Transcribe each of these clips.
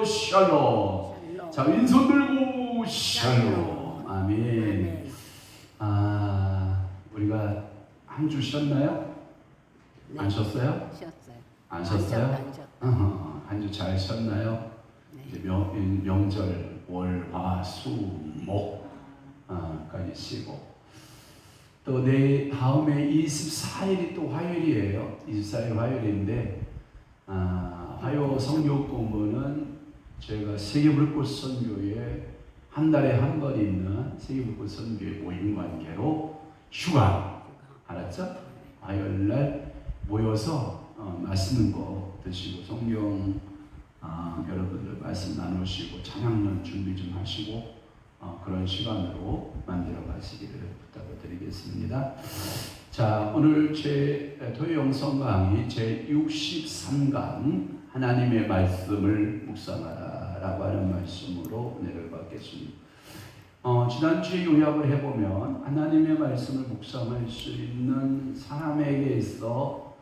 샬롬. 자, 왼손 들고 샬롬. 아멘. 우리가 한 주 쉬었나요? 네. 안 쉬었어요? 쉬었어요. 안 쉬었어요? 안 쉬었다. 한 주 잘 쉬었나요? 네. 이제 명절 월, 화, 수, 목 까지 쉬고 또 다음에 24일이 또 화요일이에요. 24일 화요일인데 화요 성경 공부는 저희가 세계불꽃 선교회 한 달에 한 번 있는 세계불꽃 선교회 모임 관계로 휴가. 알았죠? 화요일날 모여서 맛있는 거 드시고 성경 여러분들 말씀 나누시고 찬양론 준비 좀 하시고 그런 시간으로 만들어 가시기를 부탁을 드리겠습니다. 자, 오늘 제 토요 영성 강의 제 63강 하나님의 말씀을 묵상하라 라고 하는 말씀으로 은혜를 받겠습니다. 지난주에 요약을 해보면 하나님의 말씀을 묵상할 수 있는 사람에게 있어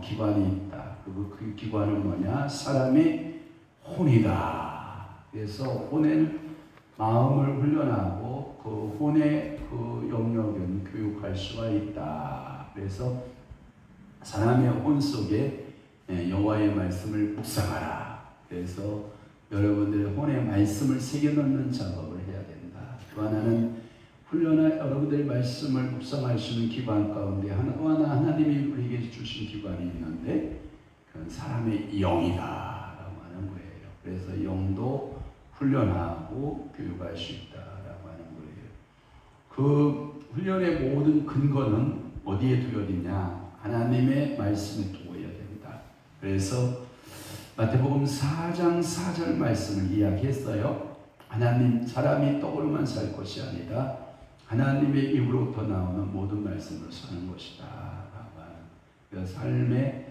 기관이 있다. 그 기관은 뭐냐? 사람의 혼이다. 그래서 혼의 마음을 훈련하고 그 혼의 그 영역은 교육할 수가 있다. 그래서 사람의 혼 속에 여호와의 말씀을 묵상하라. 그래서 여러분들의 혼의 말씀을 새겨넣는 작업을 해야 된다. 또 하나는 훈련할 여러분들의 말씀을 묵상할 수 있는 기관 가운데 또 하나 하나님이 우리에게 주신 기관이 있는데 그건 사람의 영이다 라고 하는 거예요. 그래서 영도 훈련하고 교육할 수 있다라고 하는 거예요. 그 훈련의 모든 근거는 어디에 두어야 되냐? 하나님의 말씀에 두어야 된다. 그래서 마태복음 4장 4절 말씀을 이야기했어요. 하나님, 사람이 떡으로만 살 것이 아니라 하나님의 입으로부터 나오는 모든 말씀으로 사는 것이다 라고 하는 그 삶의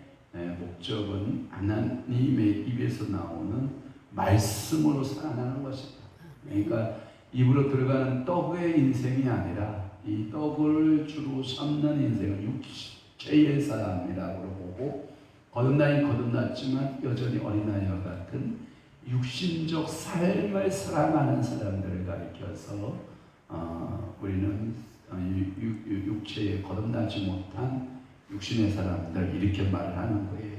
목적은 하나님의 입에서 나오는 말씀으로 살아나는 것이다. 그러니까 입으로 들어가는 떡의 인생이 아니라 이 떡을 주로 삼는 인생을 육체의 사람이라고 보고 거듭나긴 거듭났지만 여전히 어린아이와 같은 육신적 삶을 살아가는 사람들을 가리켜서 우리는 육체에 거듭나지 못한 육신의 사람들 이렇게 말을 하는 거예요.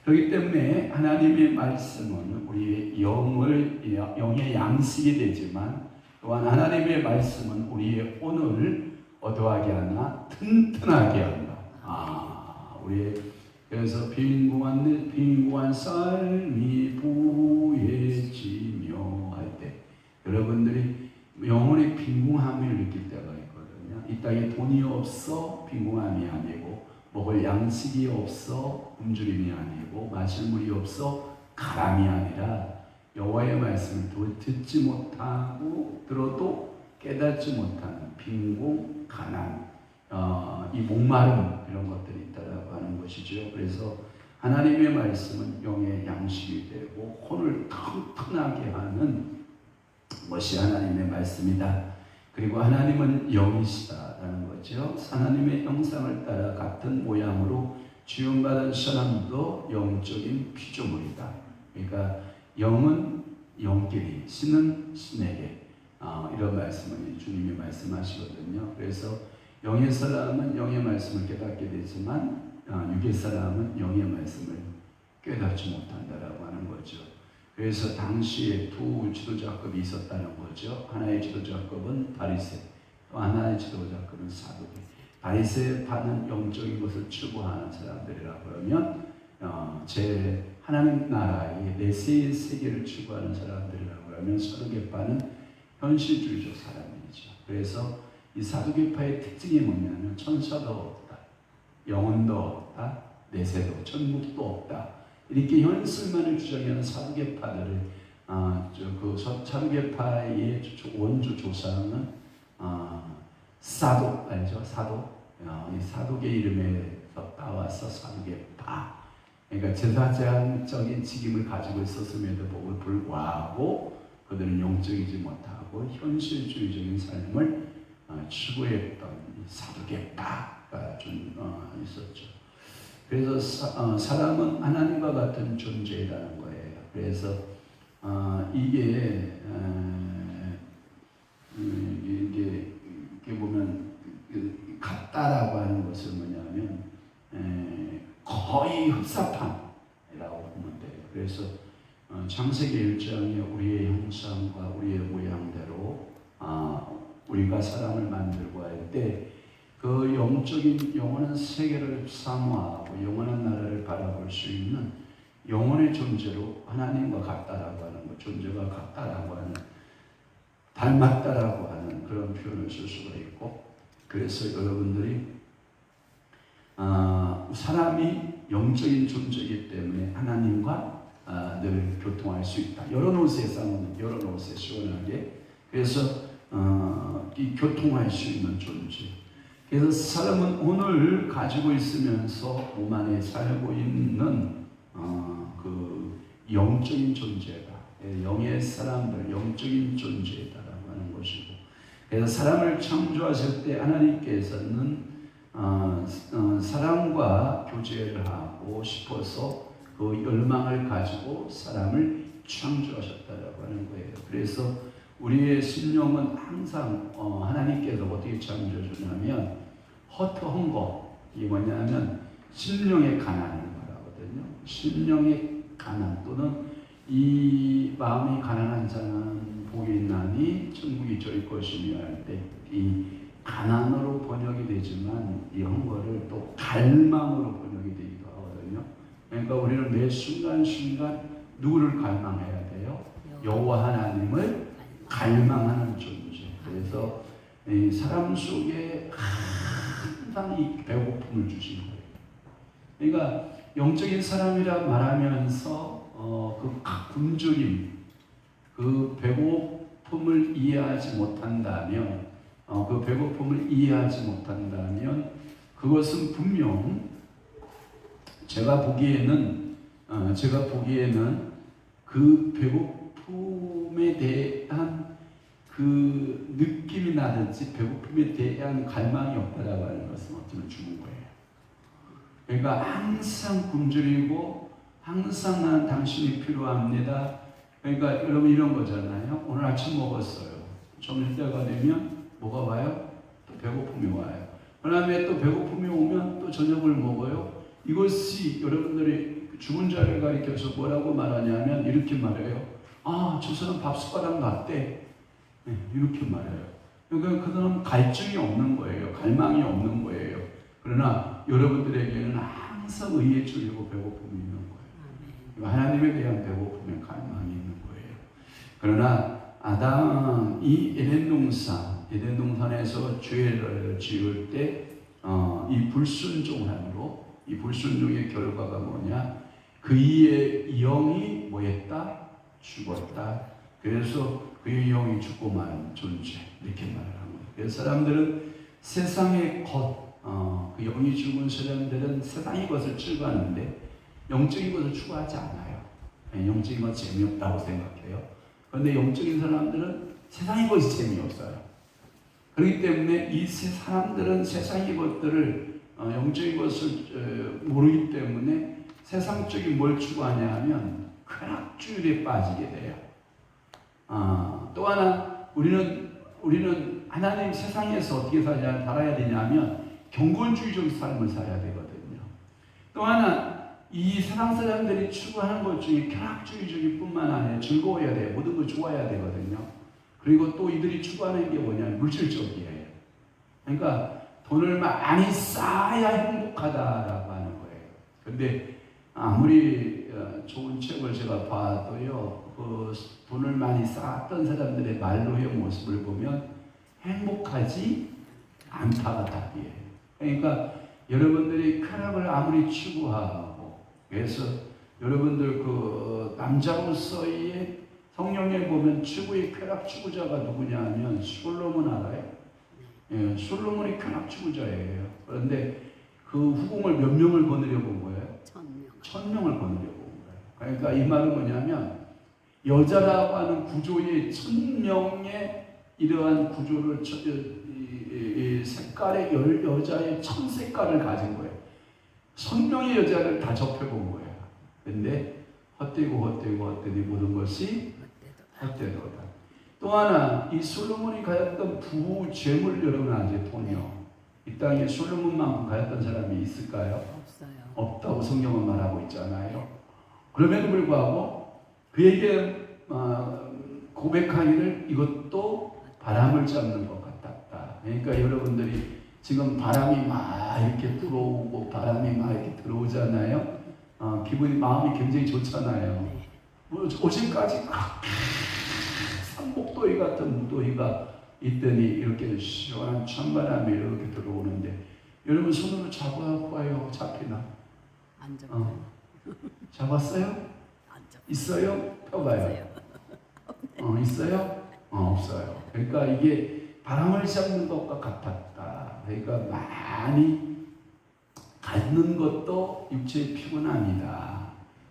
그렇기 때문에 하나님의 말씀은 우리의 영의 양식이 되지만 또한 하나님의 말씀은 우리의 혼을 어떠하게 하나? 튼튼하게 한다. 그래서 빈궁한 삶이 부해지며 할 때 여러분들이 영혼의 빈궁함을 느낄 때가 있거든요. 이 땅에 돈이 없어 빈궁함이 아니고 먹을 양식이 없어 굶주림이 아니고 마실 물이 없어 가람이 아니라 여호와의 말씀을 듣지 못하고 들어도 깨닫지 못하는 빈궁, 가난, 이 목마름 이런 것들이 있다라고 하는 것이죠. 그래서 하나님의 말씀은 영의 양식이 되고 혼을 튼튼하게 하는 것이 하나님의 말씀이다. 그리고 하나님은 영이시다라는 거죠. 하나님의 형상을 따라 같은 모양으로 지음받은 사람도 영적인 피조물이다. 그러니까 영은 영끼리, 신은 신에게 이런 말씀을 주님이 말씀하시거든요. 그래서 영의 사람은 영의 말씀을 깨닫게 되지만 육의 사람은 영의 말씀을 깨닫지 못한다라고 하는 거죠. 그래서 당시에 두 지도자급이 있었다는 거죠. 하나의 지도자급은 바리새, 또 하나의 지도자급은 사두개. 바리새파는 영적인 것을 추구하는 사람들이라고 그러면 제 하나님 나라의 내세의 세계를 추구하는 사람들이라고 그러면 사두개파는 현실주의적 사람이죠. 그래서 이 사두개파의 특징이 뭐냐면 천사도 없다, 영혼도 없다, 내세도 천국도 없다. 이렇게 현실만을 주장하는 사두개파들을 사두개파의 원조 조상은 사독 알죠? 사독. 이 사독의 이름에서 따와서 사두개파. 그러니까 제사장적인 직임을 가지고 있었음에도 불구하고 그들은 영적이지 못하고 현실주의적인 삶을 추구했던 사두개파가 좀 있었죠. 그래서 사람은 하나님과 같은 존재라는 거예요. 그래서 이게 보면 같다라고 하는 것은 뭐냐면 거의 흡사판이라고 보면 돼요. 그래서 창세기 1장에 우리의 형상과 우리의 모양대로 우리가 사람을 만들고 할 때 그 영적인 영원한 세계를 사모하고 영원한 나라를 바라볼 수 있는 영혼의 존재로 하나님과 같다라고 하는 것, 존재가 같다라고 하는, 닮았다라고 하는 그런 표현을 쓸 수가 있고, 그래서 여러분들이 사람이 영적인 존재이기 때문에 하나님과 늘 교통할 수 있다. 열어놓으세요, 쌍은 열어놓으세요, 시원하게. 그래서 이 교통할 수 있는 존재. 그래서 사람은 오늘 가지고 있으면서 몸 안에 살고 있는 그 영적인 존재다. 영의 사람들, 영적인 존재다라고 하는 것이고, 그래서 사람을 창조하실 때 하나님께서는 사람과 교제를 하고 싶어서 그 열망을 가지고 사람을 창조하셨다라고 하는 거예요. 그래서 우리의 심령은 항상 하나님께서 어떻게 창조해주냐면 허터한 거, 이게 뭐냐면 심령의 가난을 말하거든요. 심령의 가난, 또는 이 마음이 가난한 자는 복이 있나니 천국이 저희 것이며 할 때 이 가난으로 번역이 되지만 이 헝거를 또 갈망으로 번역이 되기도 하거든요. 그러니까 우리는 매 순간순간 누구를 갈망해야 돼요? 여호와 하나님을 갈망하는 존재. 그래서 이 사람 속에 항상 이 배고픔을 주신 거예요. 그러니까 영적인 사람이라 말하면서 그 굶주림, 그 배고픔을 이해하지 못한다면, 그것은 분명 제가 보기에는 그 배고픔에 대한 그 느낌이 나든지 배고픔에 대한 갈망이 없다라고 하는 것은 어쩌면 죽은 거예요. 그러니까 항상 굶주리고 항상 나는 당신이 필요합니다. 그러니까 여러분 이런 거잖아요. 오늘 아침 먹었어요. 점심때가 되면 뭐가 와요? 또 배고픔이 와요. 그 다음에 또 배고픔이 오면 또 저녁을 먹어요. 이것이 여러분들이 죽은 자를 가리켜서 뭐라고 말하냐면 이렇게 말해요. 저 사람 밥 숟가락 놨대. 네, 이렇게 말해요. 그러니까 그 사람은 갈증이 없는 거예요. 갈망이 없는 거예요. 그러나 여러분들에게는 항상 의에 쫄리고 배고픔이 있는 거예요. 하나님에 대한 배고픔에 갈망이 있는 거예요. 그러나 아담이 에덴 동산에서 죄를 지을 때 이 불순종함으로, 이 불순종의 결과가 뭐냐? 그의 영이 뭐했다? 죽었다. 그래서 그의 영이 죽고 만 존재, 이렇게 말을 합니다. 그래서 사람들은 세상의 그 영이 죽은 사람들은 세상의 것을 추구하는데 영적인 것을 추구하지 않아요. 영적인 건 재미없다고 생각해요. 그런데 영적인 사람들은 세상의 것이 재미없어요. 그렇기 때문에 이 사람들은 세상의 것들을, 영적인 것을 모르기 때문에 세상적인 뭘 추구하냐 하면 쾌락주의에 빠지게 돼요. 또 하나 우리는 하나님 세상에서 어떻게 살아야 되냐면 경건주의적 삶을 살아야 되거든요. 또 하나 이 세상 사람들이 추구하는 것 중에 쾌락주의적인 뿐만 아니라 즐거워야 돼요. 모든 걸 좋아야 되거든요. 그리고 또 이들이 추구하는 게 뭐냐면 물질적이에요. 그러니까 돈을 많이 쌓아야 행복하다라고 하는 거예요. 근데 아무리 좋은 책을 제가 봐도요, 그 돈을 많이 쌓았던 사람들의 말로의 모습을 보면 행복하지 않다가 답이에요. 그러니까 여러분들이 쾌락을 아무리 추구하고, 그래서 여러분들 그 남자로서의 성경에 보면 최고의 쾌락 추구자가 누구냐 하면 솔로몬 알아요? 예, 솔로몬이 쾌락 추구자예요. 그런데 그 후궁을 몇 명을 거느려 본 거예요? 1000명을 거느려 본 거예요. 그러니까 이 말은 뭐냐면 여자라고 하는 구조의 1000명의 이러한 구조를 이 색깔의 여자의 1000색깔을 가진 거예요. 1000명의 여자를 다 접해본 거예요. 근데 헛되니 모든 것이 헛되도다. 또 하나 이 솔로몬이 가졌던 부 재물 여러분 아세요? 돈이요. 이 땅에 솔로몬만큼 가졌던 사람이 있을까요? 없어요. 없다고 성경은 말하고 있잖아요. 그럼에도 불구하고 그에게 고백하기를 이것도 바람을 잡는 것 같았다. 그러니까 여러분들이 지금 바람이 막 이렇게 불어오고 바람이 막 이렇게 들어오잖아요. 기분이 마음이 굉장히 좋잖아요. 오전까지 산복도이 같은 무더위가 있더니 이렇게 시원한 찬바람이 이렇게 들어오는데 여러분 손으로 잡아봐요. 잡히나? 안 잡아요. 잡았어요? 안 잡아요. 있어요? 펴봐요. 있어요? 없어요. 그러니까 이게 바람을 잡는 것과 같았다. 그러니까 많이 갖는 것도 육체의 피곤함이다.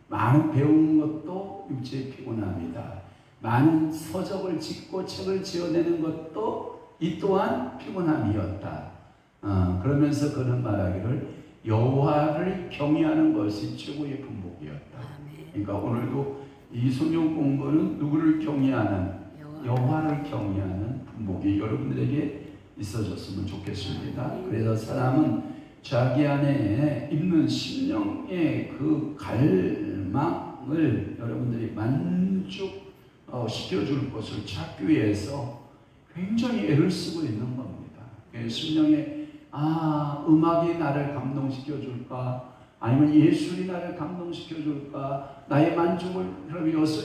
많은 배우는 것도 육체의 피곤함이다. 많은 서적을 짓고 책을 지어내는 것도 이 또한 피곤함이었다. 그러면서 그는 말하기를 여호와를 경외하는 것이 최고의 분복이었다. 그러니까 오늘도 이 성경 공부는 누구를 경외하는 여호와를 경외하는 분복이 여러분들에게 있어졌으면 좋겠습니다. 그래서 사람은 자기 안에 있는 심령의 그 갈망을 여러분들이 만족시켜줄 것을 찾기 위해서 굉장히 애를 쓰고 있는 겁니다. 심령에 음악이 나를 감동시켜줄까? 아니면 예술이 나를 감동시켜줄까? 나의 만족을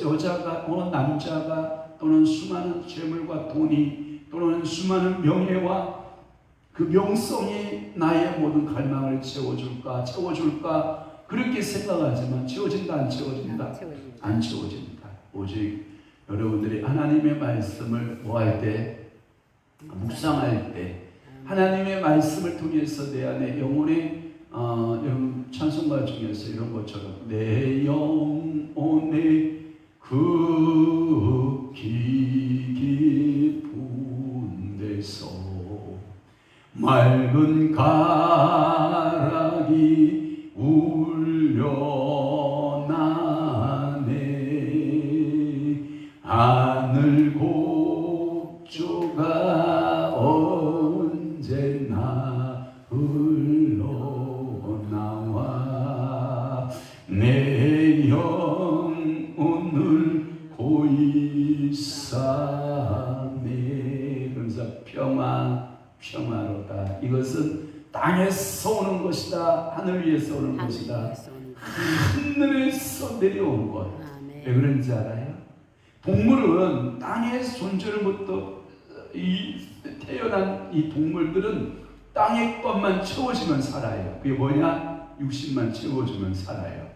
여자가 또는 남자가 또는 수많은 재물과 돈이 또는 수많은 명예와 그 명성이 나의 모든 갈망을 채워줄까? 그렇게 생각하지만 채워진다 안 채워진다? 안 채워진다. 오직 여러분들이 하나님의 말씀을 뭐할 때? 묵상할 때 하나님의 말씀을 통해서 내 안에 영혼의 여러분 찬송가 중에서 이런 것처럼 내 영혼의 깊은 데서 맑은 가락이 울려나네 하늘 곡조가 언제나 흘러나와 내 영혼을 고이 싸네. 그러면서 평화로다. 이것은 땅에서 오는 것이다. 하늘 위에서 오는 것이다. 하늘에서 내려온 것. 왜 그런지 알아요? 동물은 땅의 존재로부터 태어난 이 동물들은 땅의 것만 채워지면 살아요. 그게 뭐냐? 육신만 채워주면 살아요.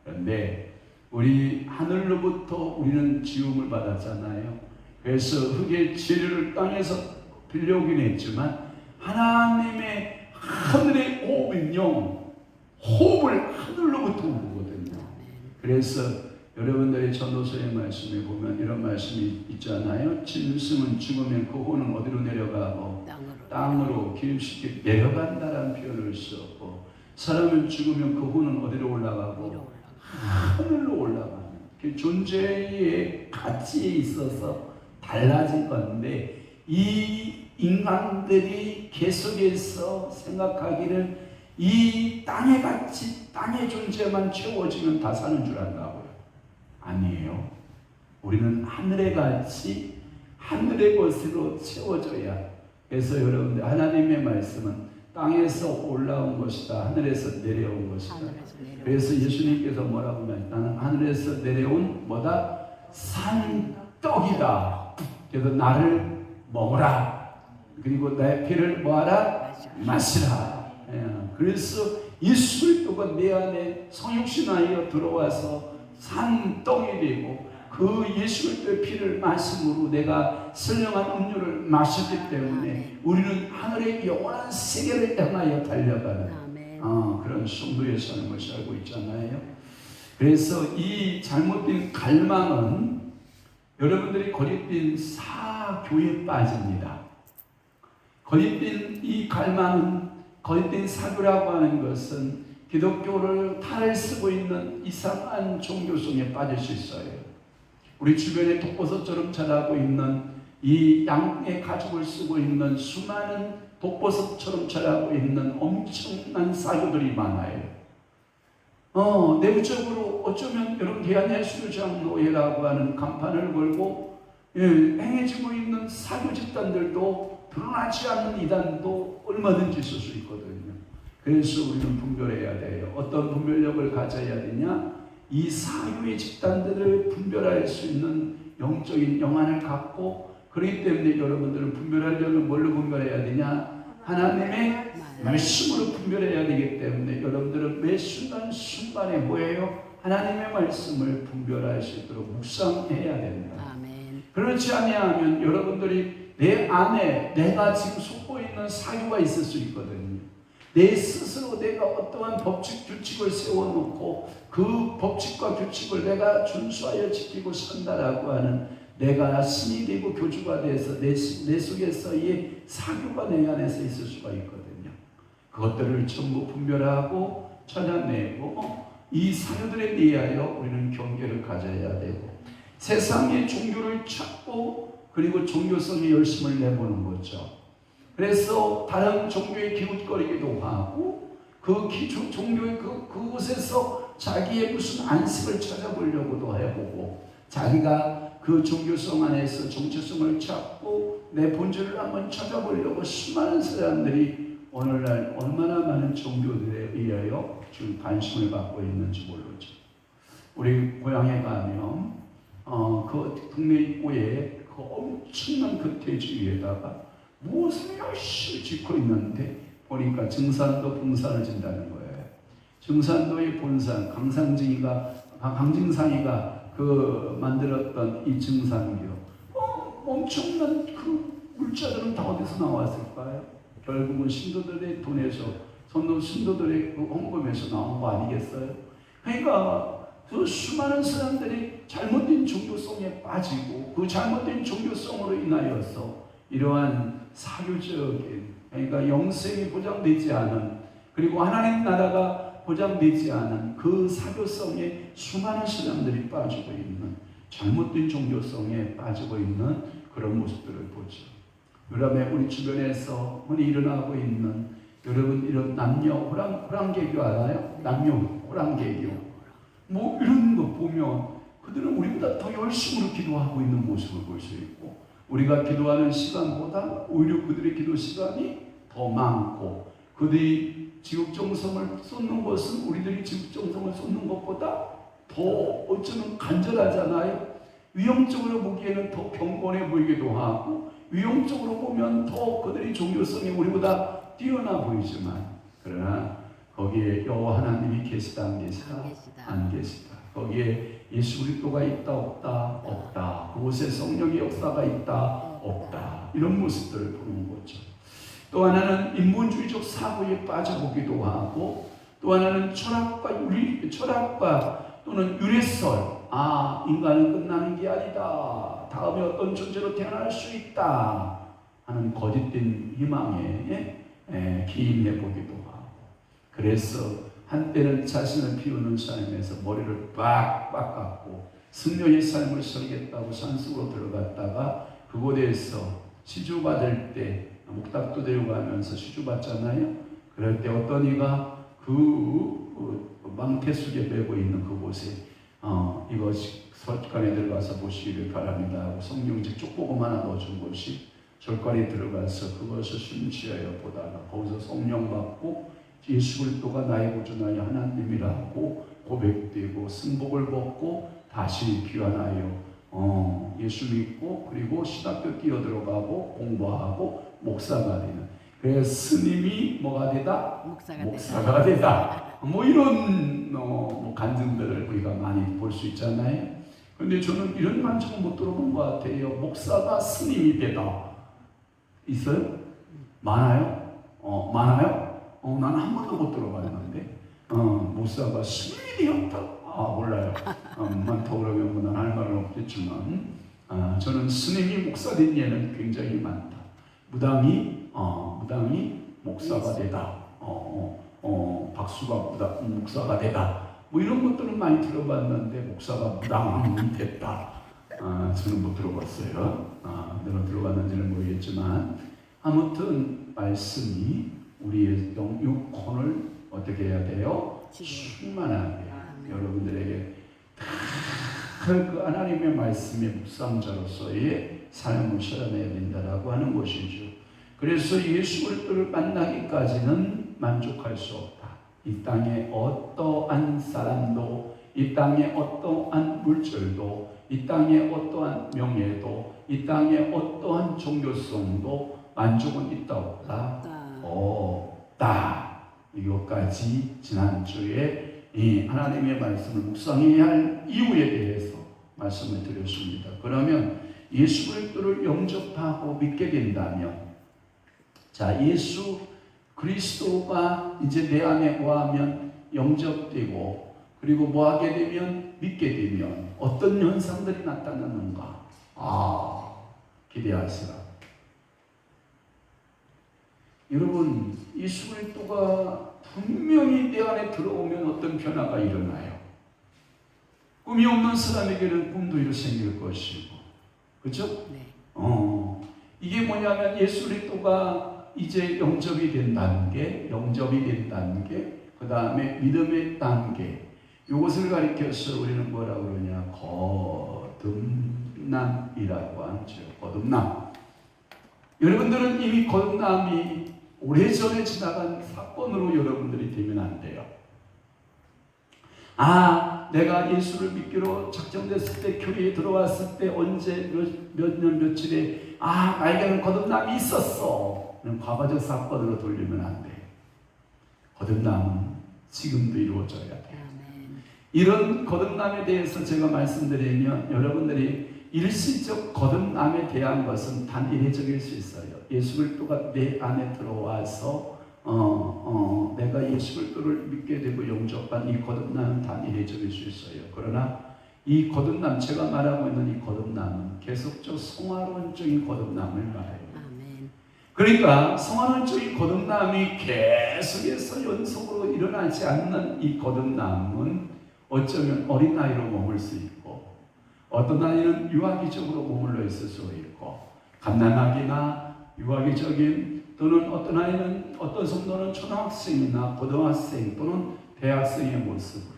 그런데 우리 하늘로부터 우리는 지음을 받았잖아요. 그래서 흙의 재료를 땅에서 빌려오긴 했지만 하나님의 하늘의 호흡은요, 호흡을 하늘로부터 오거든요. 그래서 여러분들이 전도서의 말씀에 보면 이런 말씀이 있잖아요. 짐승은 죽으면 그 혼은 어디로 내려가고 땅으로 깊이 내려간다라는 표현을 썼고, 사람은 죽으면 그 혼은 어디로 올라가고 하늘로 올라가는 그 존재의 가치에 있어서 달라진 건데, 이 인간들이 계속해서 생각하기를 이 땅의 가치, 땅의 존재만 채워지면 다 사는 줄 안다고요. 아니에요. 우리는 하늘의 가치, 하늘의 것으로 채워져야. 그래서 여러분들 하나님의 말씀은 땅에서 올라온 것이다, 하늘에서 내려온 것이다. 그래서 예수님께서 뭐라고 하면 나는 하늘에서 내려온 뭐다? 산떡이다. 그래서 나를 먹으라. 그리고 내 피를 뭐하라? 마시라. 그래서 예수를 두고 내 안에 성육신하여 들어와서 산떡이 되고, 그 예수의 피를 마심으로 내가 선량한 음료를 마시기 때문에 우리는 하늘의 영원한 세계를 향하여 달려가는 그런 성도에 사는 것을 알고 있잖아요. 그래서 이 잘못된 갈망은 여러분들이 거짓된 사교에 빠집니다. 거짓된 이 갈망은, 거짓된 사교라고 하는 것은 기독교를 탈을 쓰고 있는 이상한 종교성에 빠질 수 있어요. 우리 주변에 독버섯처럼 자라고 있는 이 양의 가죽을 쓰고 있는 수많은 독버섯처럼 자라고 있는 엄청난 사교들이 많아요. 내부적으로 어쩌면 여러분 대한예수장로회라고 하는 간판을 걸고 행해지고 있는 사교 집단들도 드러나지 않는 이단도 얼마든지 있을 수 있거든요. 그래서 우리는 분별해야 돼요. 어떤 분별력을 가져야 되냐? 이 사교의 집단들을 분별할 수 있는 영적인 영안을 갖고, 그렇기 때문에 여러분들은 분별하려면 뭘로 분별해야 되냐? 하나님의 말씀으로 분별해야 되기 때문에 여러분들은 매 순간순간에 뭐예요? 하나님의 말씀을 분별할 수 있도록 묵상해야 된다. 아멘. 그렇지 아니하면 여러분들이 내 안에 내가 지금 속고 있는 사유가 있을 수 있거든요. 내 스스로 내가 어떠한 법칙 규칙을 세워놓고 그 법칙과 규칙을 내가 준수하여 지키고 산다라고 하는 내가 신이 되고 교주가 돼서 내 속에서 이 사유가 내 안에서 있을 수가 있거든요. 그것들을 전부 분별하고 찾아내고 이 사유들에 대하여 우리는 경계를 가져야 되고, 세상의 종교를 찾고 그리고 종교성의 열심을 내보는 거죠. 그래서 다른 종교에 기웃거리기도 하고 그 종교의 그곳에서 자기의 무슨 안식을 찾아보려고도 해보고, 자기가 그 종교성 안에서 정체성을 찾고 내 본질을 한번 찾아보려고 수많은 사람들이 오늘날 얼마나 많은 종교들에 의하여 지금 관심을 받고 있는지 모르죠. 우리 고향에 가면 그 동네 입구에 그 엄청난 그 대지 위에다가 무엇을 열심히 짓고 있는데 보니까 증산도 봉산을 진다는 거예요. 증산도의 본산, 강증상이가 그 만들었던 이 증산교, 엄청난 그 물자들은 다 어디서 나왔을까요? 결국은 신도들의 돈에서, 신도들의 그 헌금에서 나온 거 아니겠어요? 그러니까 그 수많은 사람들이 잘못된 종교성에 빠지고 그 잘못된 종교성으로 인하여서 이러한 사교적인, 그러니까 영생이 보장되지 않은, 그리고 하나님 나라가 보장되지 않은 그 사교성에 수많은 사람들이 빠지고 있는, 잘못된 종교성에 빠지고 있는 그런 모습들을 보죠. 그다음에 우리 주변에서 흔히 일어나고 있는, 여러분 이런 남녀 호랑개교 알아요? 남녀 호랑개교 뭐 이런 거 보면 그들은 우리보다 더 열심으로 기도하고 있는 모습을 볼 수 있고, 우리가 기도하는 시간보다 오히려 그들의 기도 시간이 더 많고, 그들이 지극정성을 쏟는 것은 우리들이 지극정성을 쏟는 것보다 더 어쩌면 간절하잖아요. 위형적으로 보기에는 더 경건해 보이기도 하고, 위형적으로 보면 더 그들의 종교성이 우리보다 뛰어나 보이지만, 그러나 거기에 여호와 하나님이 계시다 안 계시다? 안 계시다. 거기에 예수 그리스도가 있다 없다? 없다. 그곳에 성령의 역사가 있다 없다. 이런 모습들을 보는 거죠. 또 하나는 인본주의적 사고에 빠져보기도 하고, 또 하나는 철학과 또는 유래설, 인간은 끝나는 게 아니다, 다음에 어떤 존재로 태어날 수 있다 하는 거짓된 희망에 기인해보기도 하고, 그래서 한때는 자신을 비우는 삶에서 머리를 빡빡 깎고 승려의 삶을 살겠다고 산속으로 들어갔다가 그곳에서 시주받을 때, 목닥도 데려가면서 시주받잖아요. 그럴 때 어떤 이가 그 망태 속에 메고 있는 그곳에 이것이 절간에 들어가서 보시기를 바랍니다 하고 성경책 쪽보금 하나 넣어준 것이 절간에 들어가서 그것을 심취하여 보다가 거기서 성령 받고 예수 그리스도가 나의 구주 나의 하나님이라고 고백되고 승복을 벗고 다시 귀환하여 예수 믿고 그리고 신학교 뛰어들어가고 공부하고 목사가 되는, 그래서 스님이 뭐가 되다? 목사가 되다. 뭐 이런 간증들을 우리가 많이 볼 수 있잖아요. 그런데 저는 이런 간증은 못 들어본 것 같아요. 목사가 스님이 되다. 있어요? 많아요? 많아요? 나는 한 번도 못 들어봤는데, 목사가 스님이 되었다? 몰라요. 많다고 그러면 난 할 말은 없겠지만, 저는 스님이 목사 된 예는 굉장히 많다. 무당이 목사가 되다. 박수가 목사가 되다. 뭐 이런 것들은 많이 들어봤는데 목사가 무당이 됐다. 저는 못 들어봤어요. 내가 들어봤는지는 모르겠지만 아무튼 말씀이 우리의 육혼을 어떻게 해야 돼요? 충만하게 여러분들에게 그 하나님의 말씀의 묵상자로서의 삶을 실현해야 된다라고 하는 것이죠. 그래서 예수 그리스도를 만나기까지는 만족할 수 없다. 이 땅의 어떠한 사람도, 이 땅의 어떠한 물질도, 이 땅의 어떠한 명예도, 이 땅의 어떠한 종교성도 만족은 있다 없다? 없다. 이것까지 지난주에 이 하나님의 말씀을 묵상해야 할 이유에 대해서 말씀을 드렸습니다. 그러면 예수 그리스도를 영접하고 믿게 된다면, 자, 예수 그리스도가 이제 내 안에 거하면 영접되고, 그리고 뭐하게 되면 믿게 되면 어떤 현상들이 나타나는가? 기대하시라. 여러분, 예수 그리스도가 분명히 내 안에 들어오면 어떤 변화가 일어나요. 꿈이 없는 사람에게는 꿈도 이렇게 생길 것이고, 그렇죠? 네. 이게 뭐냐면 예수 그리스도가 이제 영접이 된 단계, 그 다음에 믿음의 단계, 이것을 가리켜서 우리는 뭐라고 그러냐? 거듭남이라고 하죠. 거듭남. 여러분들은 이미 거듭남이 오래전에 지나간 사건으로 여러분들이 되면 안 돼요. 내가 예수를 믿기로 작정됐을 때, 교회에 들어왔을 때, 언제 몇 년 며칠에 나에게는 거듭남이 있었어. 과거적 사건으로 돌리면 안 돼. 거듭남은 지금도 이루어져야 돼. 이런 거듭남에 대해서 제가 말씀드리면 여러분들이 일시적 거듭남에 대한 것은 단 이례적일 수 있어요. 예수 그리스도가 내 안에 들어와서 내가 예수 그리스도를 믿게 되고 영접한 이 거듭남은 단 이례적일 수 있어요. 그러나 이 거듭남, 제가 말하고 있는 이 거듭남은 계속적 성화론적인 거듭남을 말해요. 그러니까 성화론적인 거듭남이 계속해서 연속으로 일어나지 않는 이 거듭남은 어쩌면 어린 나이로 머물 수 있고, 어떤 나이는 유아기적으로 머물러 있을 수 있고, 갓난아기나 유아기적인, 또는 어떤 아이는, 어떤 성도는 초등학생이나 고등학생 또는 대학생의 모습으로.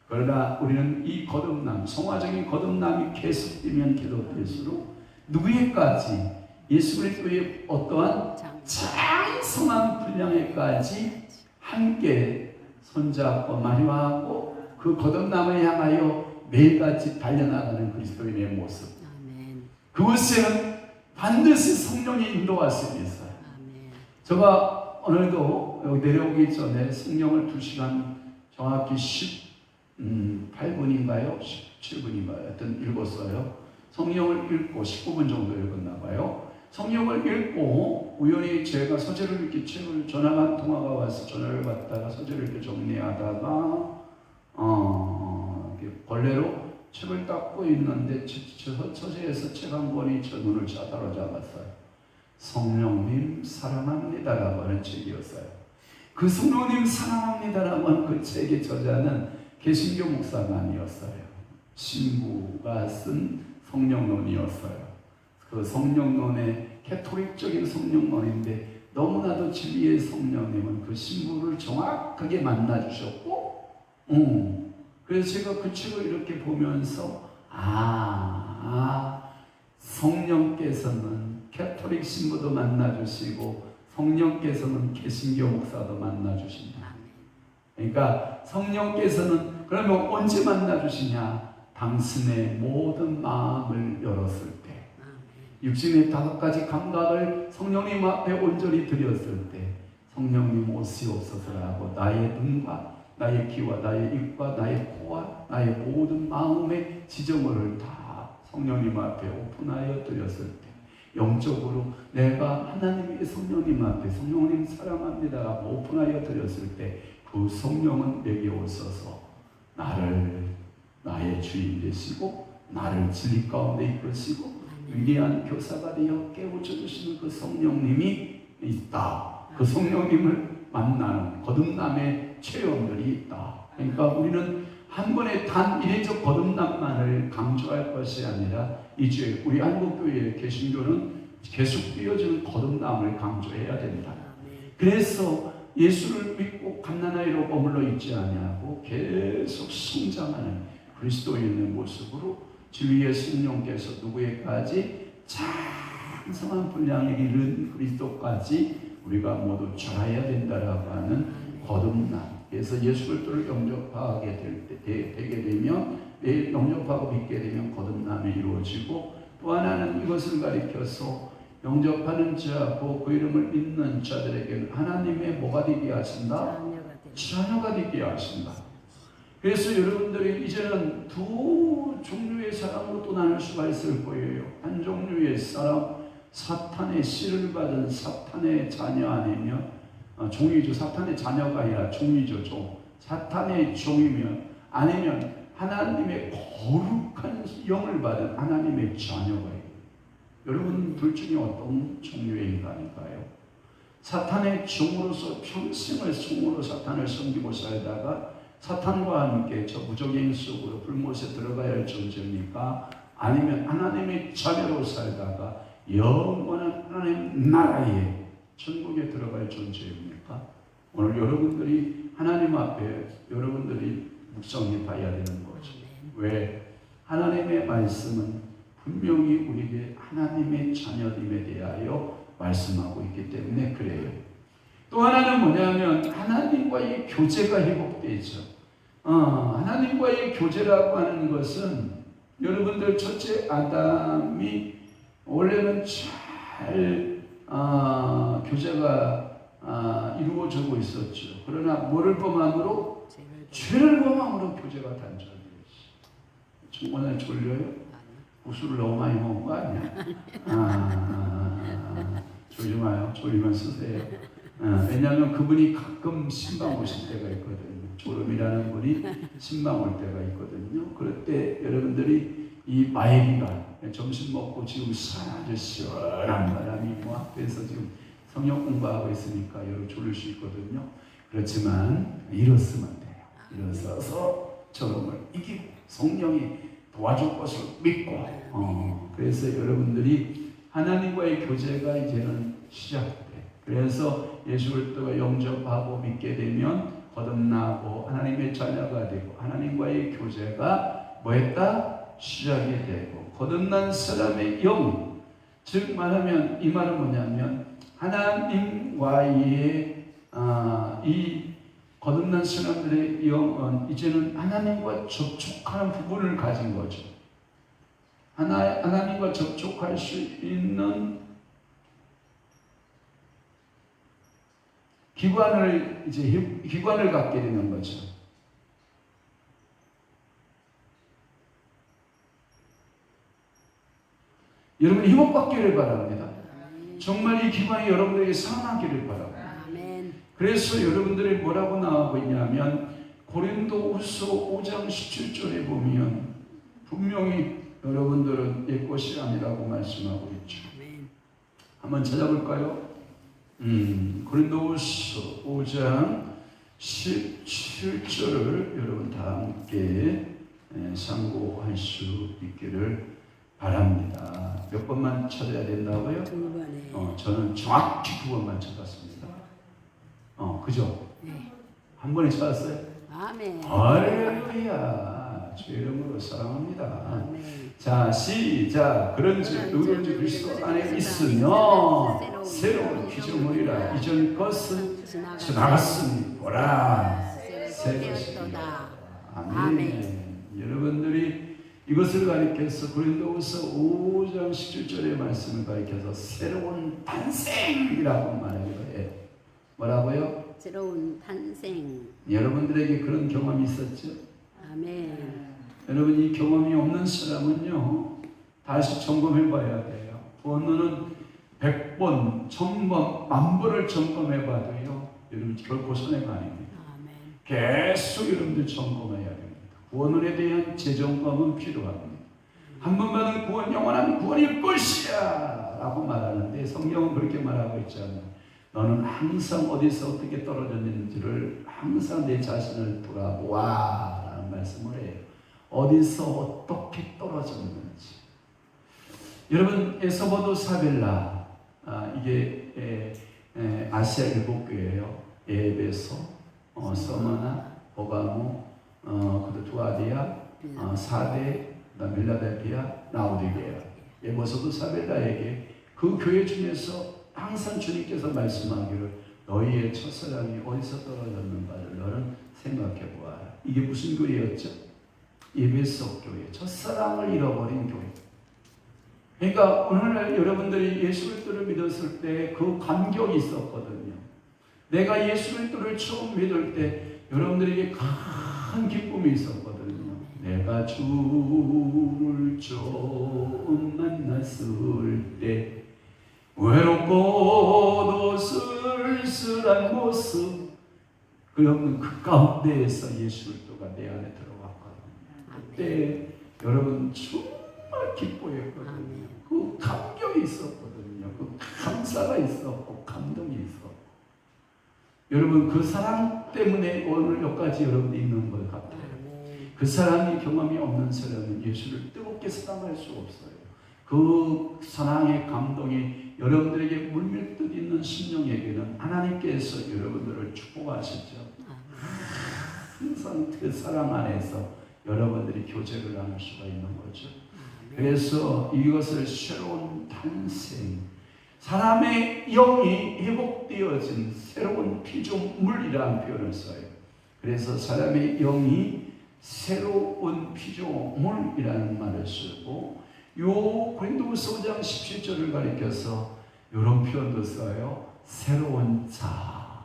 그러나 우리는 이 거듭남, 성화적인 거듭남이 계속되면 계속될수록 누구에까지, 예수 그리스도의 어떠한 장성한 분량에까지 함께 손잡고 마주하고 그 거듭남을 향하여 매일같이 달려나가는 그리스도인의 모습. 그것에는 반드시 성령이 인도할 수 있어요. 제가 오늘도 여기 내려오기 전에 성령을 2시간 정확히 18분인가요? 17분인가요? 하여튼 읽었어요. 성령을 읽고 19분 정도 읽었나 봐요. 성령을 읽고 우연히 제가 서재를 이렇게 책을 전화 한 통화가 와서 전화를 받다가 서재를 이렇게 정리하다가 걸레로 책을 닦고 있는데 서재에서 책 한 권이 저 눈을 사로잡았어요. 성령님 사랑합니다라고 하는 책이었어요. 그 성령님 사랑합니다라고 하는 그 책의 저자는 개신교 목사가 아니었어요. 신부가 쓴 성령론이었어요. 그 성령론의 캐토릭적인 성령론인데 너무나도 진리의 성령님은 그 신부를 정확하게 만나주셨고, 그래서 제가 그 책을 이렇게 보면서 성령께서는 캐토릭 신부도 만나주시고 성령께서는 개신교 목사도 만나주신다. 그러니까 성령께서는 그러면 언제 만나주시냐? 당신의 모든 마음을 열었을 때, 육신의 5가지 감각을 성령님 앞에 온전히 드렸을 때, 성령님 오시옵소서라고 나의 눈과 나의 귀와 나의 입과 나의 코와 나의 모든 마음의 지정을 다 성령님 앞에 오픈하여 드렸을 때, 영적으로 내가 하나님의 성령님 앞에 성령님 사랑합니다라고 오픈하여 드렸을 때, 그 성령은 내게 오셔서 나를 나의 주인 되시고 나를 진리 가운데 이끄시고 위대한 교사가 되어 깨우쳐 주시는 그 성령님이 있다. 그 성령님을 만나는 거듭남의 체험들이 있다. 그러니까 우리는 한 번에 단 이례적 거듭남만을 강조할 것이 아니라 이제 우리 한국교회 개신교는 계속 이어지는 거듭남을 강조해야 된다. 그래서 예수를 믿고 갓난아이로 머물러 있지 아니하고 계속 성장하는 그리스도인의 모습으로 진리의 성령께서 누구에까지 장성한 분량에 이른 그리스도까지 우리가 모두 자라야 된다라고 하는 거듭남. 그래서 예수를 또 영접하게 되게 되면, 영접하고 믿게 되면 거듭남이 이루어지고, 또 하나는 이것을 가리켜서 영접하는 자, 그 이름을 믿는 자들에게는 하나님의 뭐가 되게 하신다? 자녀가 되게 하신다. 그래서 여러분들이 이제는 두 종류의 사람으로 또 나눌 수가 있을 거예요. 한 종류의 사람, 사탄의 씨를 받은 사탄의 자녀 아니면 종이죠. 사탄의 자녀가 아니라 종이죠. 종. 사탄의 종이면 아니면 하나님의 거룩한 영을 받은 하나님의 자녀가 있어요. 여러분 둘 중에 어떤 종류의 인간인가요? 사탄의 종으로서 평생을 종으로 사탄을 섬기고 살다가 사탄과 함께 저 무적행 속으로 불못에 들어가야 할 존재입니까? 아니면 하나님의 자녀로 살다가 영원한 하나님 나라에 천국에 들어갈 존재입니까? 오늘 여러분들이 하나님 앞에 여러분들이 묵상해 봐야 되는 거죠. 왜? 하나님의 말씀은 분명히 우리에게 하나님의 자녀됨에 대하여 말씀하고 있기 때문에 그래요. 또 하나는 뭐냐면 하나님과의 교제가 회복되죠. 하나님과의 교제라고 하는 것은 여러분들 첫째 아담이 원래는 잘 교제가 이루어지고 있었죠. 그러나 뭐를 범함으로? 죄를 범함으로 교제가 단절되었어요. 오늘 졸려요? 국수를 너무 많이 먹은 거 아니야? 졸지 마요. 졸리면 쓰세요. 왜냐하면 그분이 가끔 신방 오실 때가 있거든요. 졸음이라는 분이 신방 올 때가 있거든요. 그럴 때 여러분들이 이 마애비가 점심 먹고 지금 아주 시원한 바람이 앞에서 지금 성경 공부하고 있으니까 여러분 졸릴 수 있거든요. 그렇지만 일어서면 돼요. 일어서서 졸음을 이기고 성령이 도와줄 것을 믿고 그래서 여러분들이 하나님과의 교제가 이제는 시작돼. 그래서 예수를 또 영접하고 믿게 되면 거듭나고 하나님의 자녀가 되고 하나님과의 교제가 뭐했다? 시작이 되고 거듭난 사람의 영, 즉 말하면 이 말은 뭐냐면 하나님과의 이 거듭난 사람들의 영은 이제는 하나님과 접촉하는 부분을 가진 거죠. 하나님과 접촉할 수 있는 기관을 갖게 되는 거죠. 여러분 회복받기를 바랍니다. 정말 이 기관이 여러분에게 살아나기를 바랍니다. 그래서 여러분들이 뭐라고 나오고 있냐면 고린도후서 5장 17절에 보면 분명히 여러분들은 옛것이 아니라고 말씀하고 있죠. 한번 찾아볼까요? 고린도후서 5장 17절을 여러분 다 함께 상고할 수 있기를 바랍니다. 몇 번만 찾아야 된다고요? 2번에. 저는 정확히 2번만 찾았습니다. 그죠? 네. 한 번에 찾았어요? 아멘. 할렐루야. 주의 이름으로 사랑합니다. 아멘. 자, 시작. 그런즉 누구든지 그리스도 안에 있으면 새로운 피조물이라. 이전 것은 지나갔으니 보라 새 것이니라. 아멘. 여러분들이 이것을 가리켜서 고린도후서 5장 17절의 말씀을 가리켜서 새로운 탄생이라고 말해요. 뭐라고요? 새로운 탄생. 여러분들에게 그런 경험이 있었죠? 아멘. 여러분 이 경험이 없는 사람은요 다시 점검해 봐야 돼요. 번호는 100번, 1000번, 10,000번을 점검해 봐도요 여러분 결코 손해가 아닙니다. 아멘. 계속 여러분들 점검해야 됩니다. 구원에 대한 재점검은 필요합니다. 한 번 받은 구원 영원한 구원일 것이야 라고 말하는데 성경은 그렇게 말하고 있지 않나요? 너는 항상 어디서 어떻게 떨어졌는지를 항상 내 자신을 돌아보아 라는 말씀을 해요. 어디서 어떻게 떨어졌는지. 여러분, 에서버도 사벨라, 이게 아시아 일곱 교회예요. 에베소, 서머나, 버가모, 그리고 두아디아, 사데, 밀라델피아, 라오디게아. 에베소도 사벨라에게 그 교회 중에서 항상 주님께서 말씀하기를 너희의 첫사랑이 어디서 떨어졌는가를 너는 생각해 보아라. 이게 무슨 교회였죠? 에베소 교회, 첫사랑을 잃어버린 교회. 그러니까 오늘날 여러분들이 예수 그리스도를 믿었을 때 그 감격이 있었거든요. 내가 예수 그리스도를 처음 믿을 때 여러분들에게 큰 기쁨이 있었거든요. 내가 주를 처음 만났을 때 외롭고도 쓸쓸한 모습, 그러면 그 가운데에서 예수 그리스도가 내 안에 들어왔거든요. 그때 여러분 정말 기뻐했거든요. 그 감격이 있었거든요. 그 감사가 있었고 감동이 있었고. 여러분 그 사랑 때문에 오늘 여기까지 여러분이 있는 것 같아요. 그 사랑의 경험이 없는 사람은 예수를 뜨겁게 사랑할 수 없어요. 그 사랑의 감동이 여러분들에게 물밀듯 있는 심령에게는 하나님께서 여러분들을 축복하시죠. 항상 그 사랑 안에서 여러분들이 교제를 나눌 수가 있는 거죠. 그래서 이것을 새로운 탄생, 사람의 영이 회복되어진 새로운 피조물이라는 표현을 써요. 그래서 사람의 영이 새로운 피조물이라는 말을 쓰고, 요 고린도후서 5장 17절을 가리켜서 이런 표현도 써요. 새로운 자.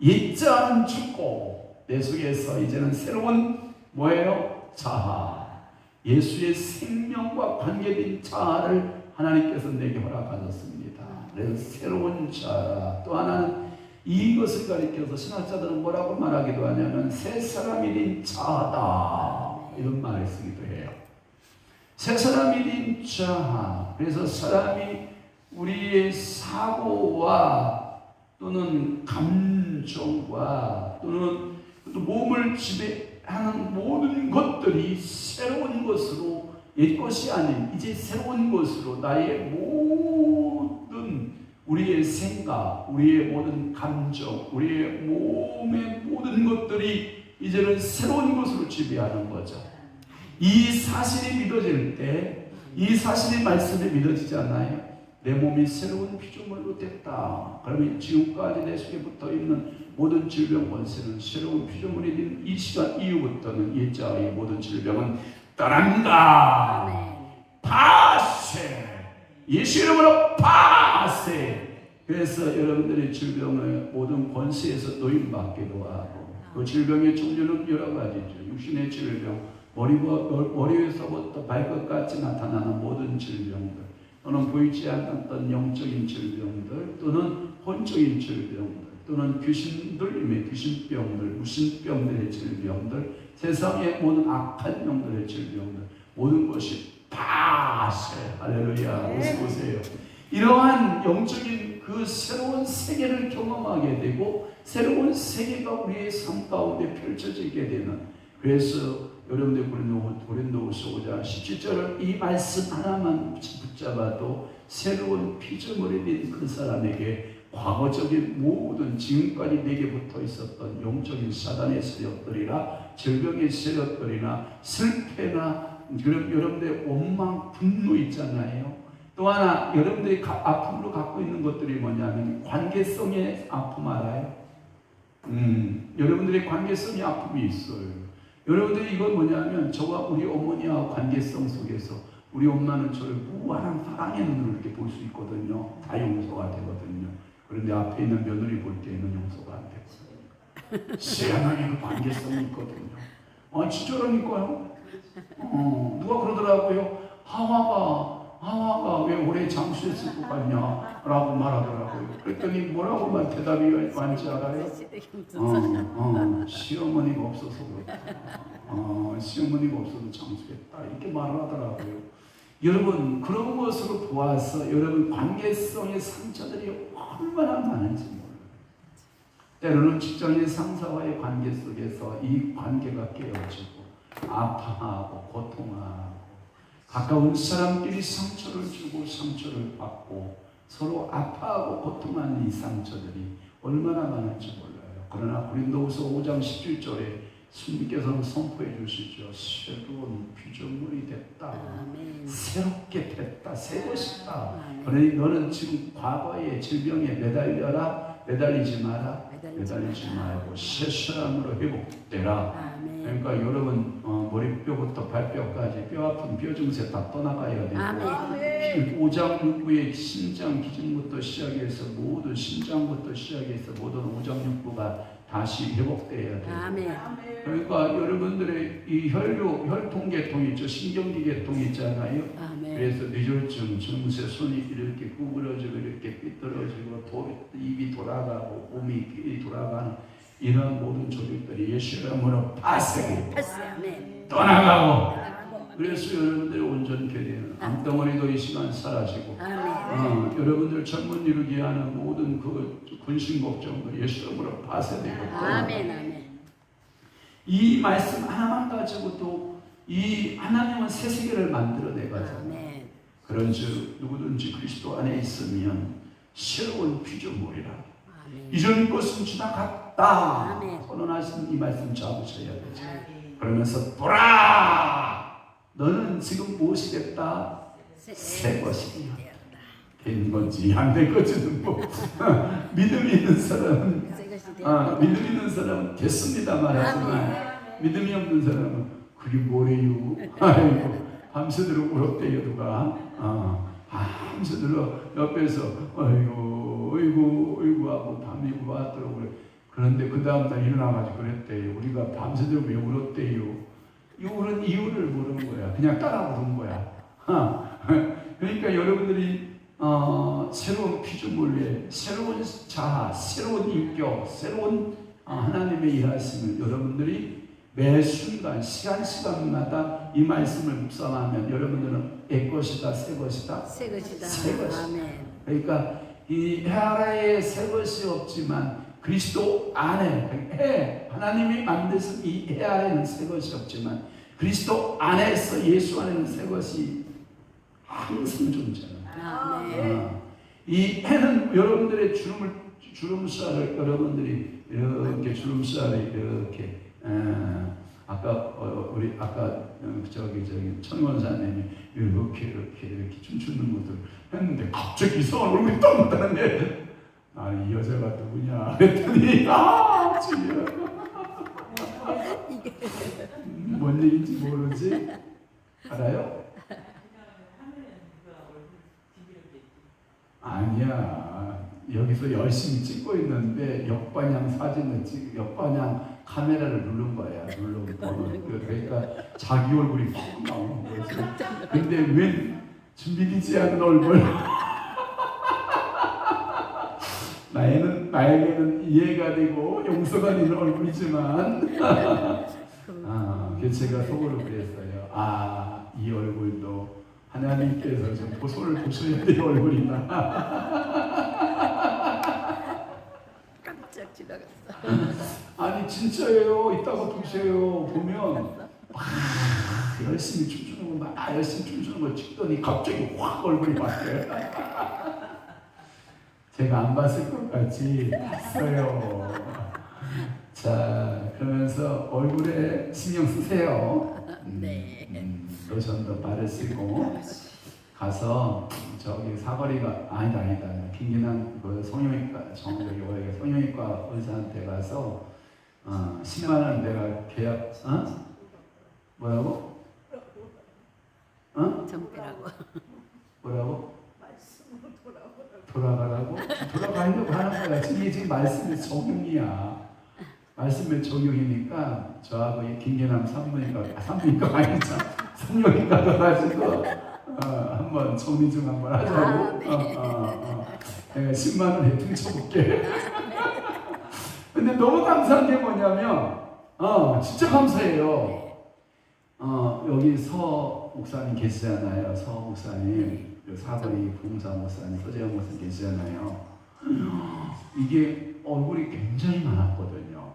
옛자는 죽고 내 속에서 이제는 새로운 뭐예요? 자아. 예수의 생명과 관계된 자아를 하나님께서 내게 허락하셨습니다. 그래서 새로운 자아. 또 하나는 이것을 가리켜서 신학자들은 뭐라고 말하기도 하냐면 새 사람이 된 자아다, 이런 말을 쓰기도 해요. 새 사람이 된 자아. 그래서 사람이 우리의 사고와 또는 감정과 또는 몸을 지배하는 모든 것들이 새로운 것으로, 옛 것이 아닌 이제 새로운 것으로 나의 모든 우리의 생각, 우리의 모든 감정, 우리의 몸의 모든 것들이 이제는 새로운 것으로 지배하는 거죠. 이 사실이 믿어질 때, 이 사실의 말씀이 믿어지잖아요. 내 몸이 새로운 피조물로 됐다. 그러면 지금까지 내 속에 붙어있는 모든 질병 원세는 새로운 피조물이 된 이 시간 이후부터는 옛자의 모든 질병은 떠난다. 파세. 예수 이름으로 파세. 그래서 여러분들의 질병의 모든 권세에서 노임받기도 하고, 그 질병의 종류는 여러 가지죠. 육신의 질병, 머리에서부터 발끝까지 나타나는 모든 질병들, 또는 보이지 않았던 영적인 질병들, 또는 혼적인 질병들, 또는 귀신들임의 귀신병들, 무신병들의 질병들, 세상의 모든 악한 영들의 질병들, 모든 것이 파세. 할렐루야. 보세요. 이러한 영적인 그 새로운 세계를 경험하게 되고 새로운 세계가 우리의 삶 가운데 펼쳐지게 되는, 그래서 여러분들 고린도후서 5장 17절을 이 말씀 하나만 붙잡아도 새로운 피조물이 된 그 사람에게 과거적인 모든 지금까지 내게 붙어 있었던 영적인 사단의 세력들이나 질병의 세력들이나 슬폐나 여러분들의 원망, 분노 있잖아요. 또 하나 여러분들이 아픔으로 갖고 있는 것들이 뭐냐면 관계성의 아픔 알아요? 여러분들의 관계성의 아픔이 있어요. 여러분들이 이건 뭐냐면 저와 우리 어머니와 관계성 속에서 우리 엄마는 저를 무한한 사랑의 눈으로 이렇게 볼 수 있거든요. 다 용서가 되거든요. 그런데 앞에 있는 며느리 볼 때는 용서가 안 되거든요. 희한하게 그 관계성이 있거든요. 진짜라니까요. 누가 그러더라고요. 하와가 왜 오래 장수했을 것 같냐 라고 말하더라고요. 그랬더니 뭐라고 대답이 많지 알아요? 시어머니가 없어서 그렇다. 시어머니가 없어서 장수했다, 이렇게 말을 하더라고요. 여러분 그런 것으로 보아서 여러분 관계성의 상처들이 얼마나 많은지 몰라요. 때로는 직장의 상사와의 관계 속에서 이 관계가 깨어지고 아파하고 고통하고 가까운 사람끼리 상처를 주고 상처를 받고 서로 아파하고 고통하는 이 상처들이 얼마나 많은지 몰라요. 그러나 고린도후서 5장 17절에 주님께서는 선포해 주시죠. 새로운 피조물이 됐다. 아멘. 새롭게 됐다. 새 것이다. 아멘. 그러니 너는 지금 과거의 질병에 매달리지 마라. 매달리지 말고 새 사람으로 회복되라. 아멘. 그러니까 여러분 머리뼈부터 발뼈까지 뼈 아픈 뼈 증세 다 떠나가야 되고 아멘. 오장육부의 신장 기준부터 시작해서 모든 신장부터 시작해서 모든 오장육부가 다시 회복돼야 돼요. 아멘. 그러니까 여러분들의 이 혈통계통 있죠. 신경기계통 있잖아요. 아멘. 그래서 뇌졸중, 증세, 손이 이렇게 구부러지고 이렇게 삐뚤어지고 입이 돌아가고 몸이 돌아가는 이런 모든 조직들이 예수 이름으로 파쇄 아멘. 떠나가고 그래서 여러분들이 온전케 되는 암덩어리도 이 시간 사라지고 아멘. 여러분들 젊은 이루게 하는 모든 그 근심 걱정들 예수 이름으로 파쇄되고 아멘. 아멘. 이 말씀 하나만 가지고도 이 하나님은 새 세계를 만들어내가지고 아멘. 그런즉 누구든지 그리스도 안에 있으면 새로운 피조물이라. 아멘. 이전 것은 지나갔다. 아멘. 선언하신 이 말씀 잡으셔야 되죠. 그러면서 돌아. 너는 지금 무엇이 됐다? 새 것이다. 된 건지 안 된 건지는 뭐 믿음이 있는 사람은 믿음 있는 사람은 됐습니다 말하지만 믿음이 없는 사람은 그게 뭐래요? 아이고 밤새도록 울었대요 누가? 밤새도록 옆에서 어이구 하고 밤이 왔더라고 그래. 그런데 그 다음날 일어나가지고 그랬대요. 우리가 밤새도록 왜 울었대요? 이 울은 이유를 모르는 거야. 그냥 따라 부른 거야. 그러니까 여러분들이 새로운 피조물에 새로운 자아, 새로운 인격, 새로운 하나님의 일하심을 여러분들이 매 순간 시간마다 이 말씀을 묵상하면 여러분들은 애 것이다, 새 것이다, 새 것이다. 새 것이다. 아멘. 그러니까 이 해아라에 새 것이 없지만 그리스도 안에 하나님이 만드신 이 해아라에는 새 것이 없지만 그리스도 안에서 예수 안에는 새 것이 항상 존재합니다. 이 해는 여러분들의 주름살을 여러분들이 이렇게 주름살을 이렇게 우리 저기 천원사님이 이렇게 춤추는 것들 했는데 갑자기 이상한 얼굴이 딱 나타났네. 이 여자가 누구냐 그랬더니 주여 뭔 얘기인지 모르지? 알아요? 아니야. 여기서 열심히 찍고 있는데 역반향 사진을 역반향 카메라를 누른 거야. 그러니까 자기 얼굴이 확 나오는 거지. 근데 웬 준비되지 않은 얼굴. 나에게는 이해가 되고 용서가 되는 얼굴이지만 제가 속으로 그랬어요. 이 얼굴도 하나님께서 좀 보소를 보셔야 될 얼굴이다. 깜짝 지나갔어. 아니 진짜예요. 이따가 보세요. 보면 열심히 춤추는 거 열심히 춤추는 거 찍더니 갑자기 확 얼굴이 바뀌어요. 제가 안 봤을 것 같이 봤어요. 자, 그러면서 얼굴에 신경 쓰세요. 네. 로션도 바르시고 가서 저기 사거리가 아니다. 김기남 그 성형외과 성형외과 의사한테 가서 10만 원 내가 계약 뭐라고? 정비라고. 뭐라고? 돌아가라고? 돌아가려고 하는 거야. 지금 말씀의 적용이야. 말씀의 적용이니까 저하고 이 김계남 산부인과가 아니죠. 성형외과 가가지고 한번 정리 좀 한번 하자고. 내가 10만 원에 퉁쳐볼게. 근데 너무 감사한 게 뭐냐면 진짜 감사해요. 여기 목사님 계시잖아요. 서 목사님, 네. 사거리 부흥사 목사님, 서재영 목사님 계시잖아요. 이게 얼굴이 굉장히 많았거든요.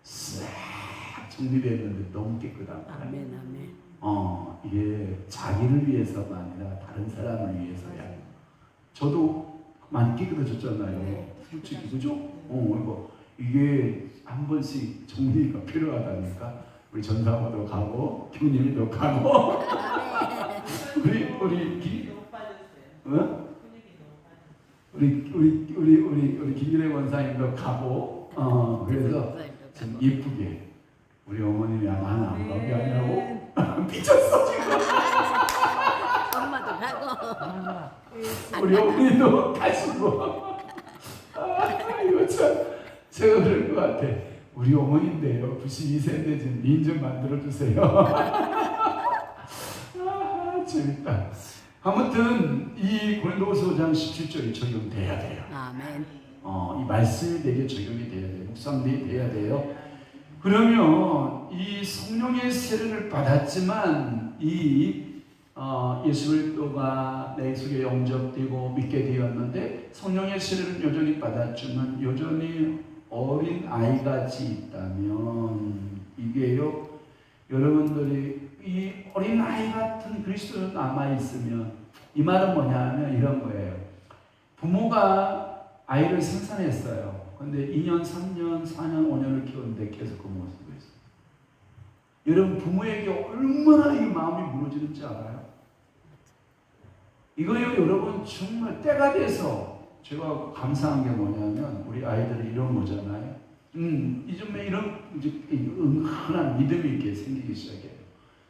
싹 정리됐는데 너무 깨끗한 거예요. 아멘, 아멘. 이게 자기를 위해서가 아니라 다른 사람을 위해서야. 저도 많이 깨끗해졌잖아요. 솔직히 그죠? 이게 한 번씩 정리가 필요하다니까. 우리 전사모도 가고 교님도 가고 우리 김일혜 원사님도 가고 그래서 좀 예쁘게 우리 어머님이 나는 안 가게 하냐고 미쳤어 지금. 엄마도 가고 우리 어머니도 가시고. 이거 참 제가 그럴 것 같아. 우리 어머니인데요. 92세인데 지금 미인 좀 만들어주세요. 재밌다. 아무튼 이 고린도후서 5장 17절이 적용돼야 돼요. 아멘. 이 말씀이 되게 적용이 돼야 돼요. 묵상이 돼야 돼요. 그러면 이 성령의 세례를 받았지만 예수 그리스도가 내 속에 영접되고 믿게 되었는데 성령의 세례를 여전히 받았지만 여전히 어린 아이같이 있다면 이게요, 여러분들이 이 어린 아이 같은 그리스도로 남아 있으면 이 말은 뭐냐면 이런 거예요. 부모가 아이를 생산했어요. 근데 2년, 3년, 4년, 5년을 키웠는데 계속 그 모습이 있어요. 여러분 부모에게 얼마나 이 마음이 무너지는지 알아요? 이거요, 여러분 정말 때가 돼서 제가 감사한 게 뭐냐면 우리 아이들이 이런 거잖아요. 이쯤에 이런 은근한 믿음이 있게 생기기 시작해요.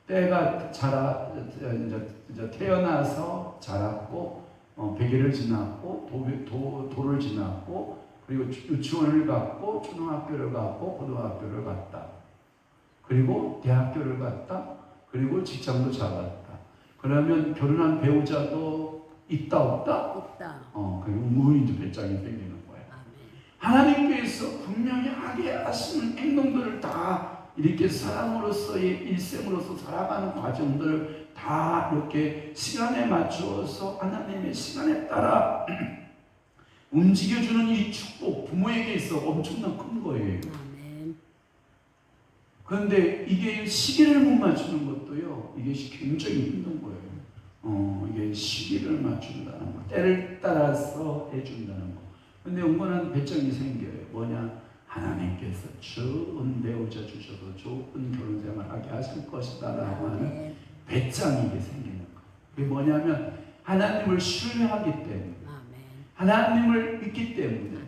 때가 이제 태어나서 자랐고 100일을 지났고 도를 지났고 그리고 유치원을 갔고 초등학교를 갔고 고등학교를 갔다. 그리고 대학교를 갔다. 그리고 직장도 잡았다. 그러면 결혼한 배우자도 있다 없다? 없다. 그리고 무인주 배짱이 생기는 거예요. 하나님께서 분명히 하게 하시는 행동들을 다 이렇게 사람으로서의 일생으로서 살아가는 과정들을 다 이렇게 시간에 맞추어서 하나님의 시간에 따라 움직여주는 이 축복, 부모에게 있어 엄청난 큰 거예요. 아멘. 그런데 이게 시기를 못 맞추는 것도요, 이게 굉장히 힘든 거예요. 이게 시기를 맞춘다는 거, 때를 따라서 해준다는 거. 근데 은근한 배짱이 생겨요. 뭐냐? 하나님께서 좋은 배우자 주셔도 좋은 결혼 생활 하게 하실 것이다 라고 하는 배짱이 이게 생기는 거. 그게 뭐냐면 하나님을 신뢰하기 때문에, 하나님을 믿기 때문에,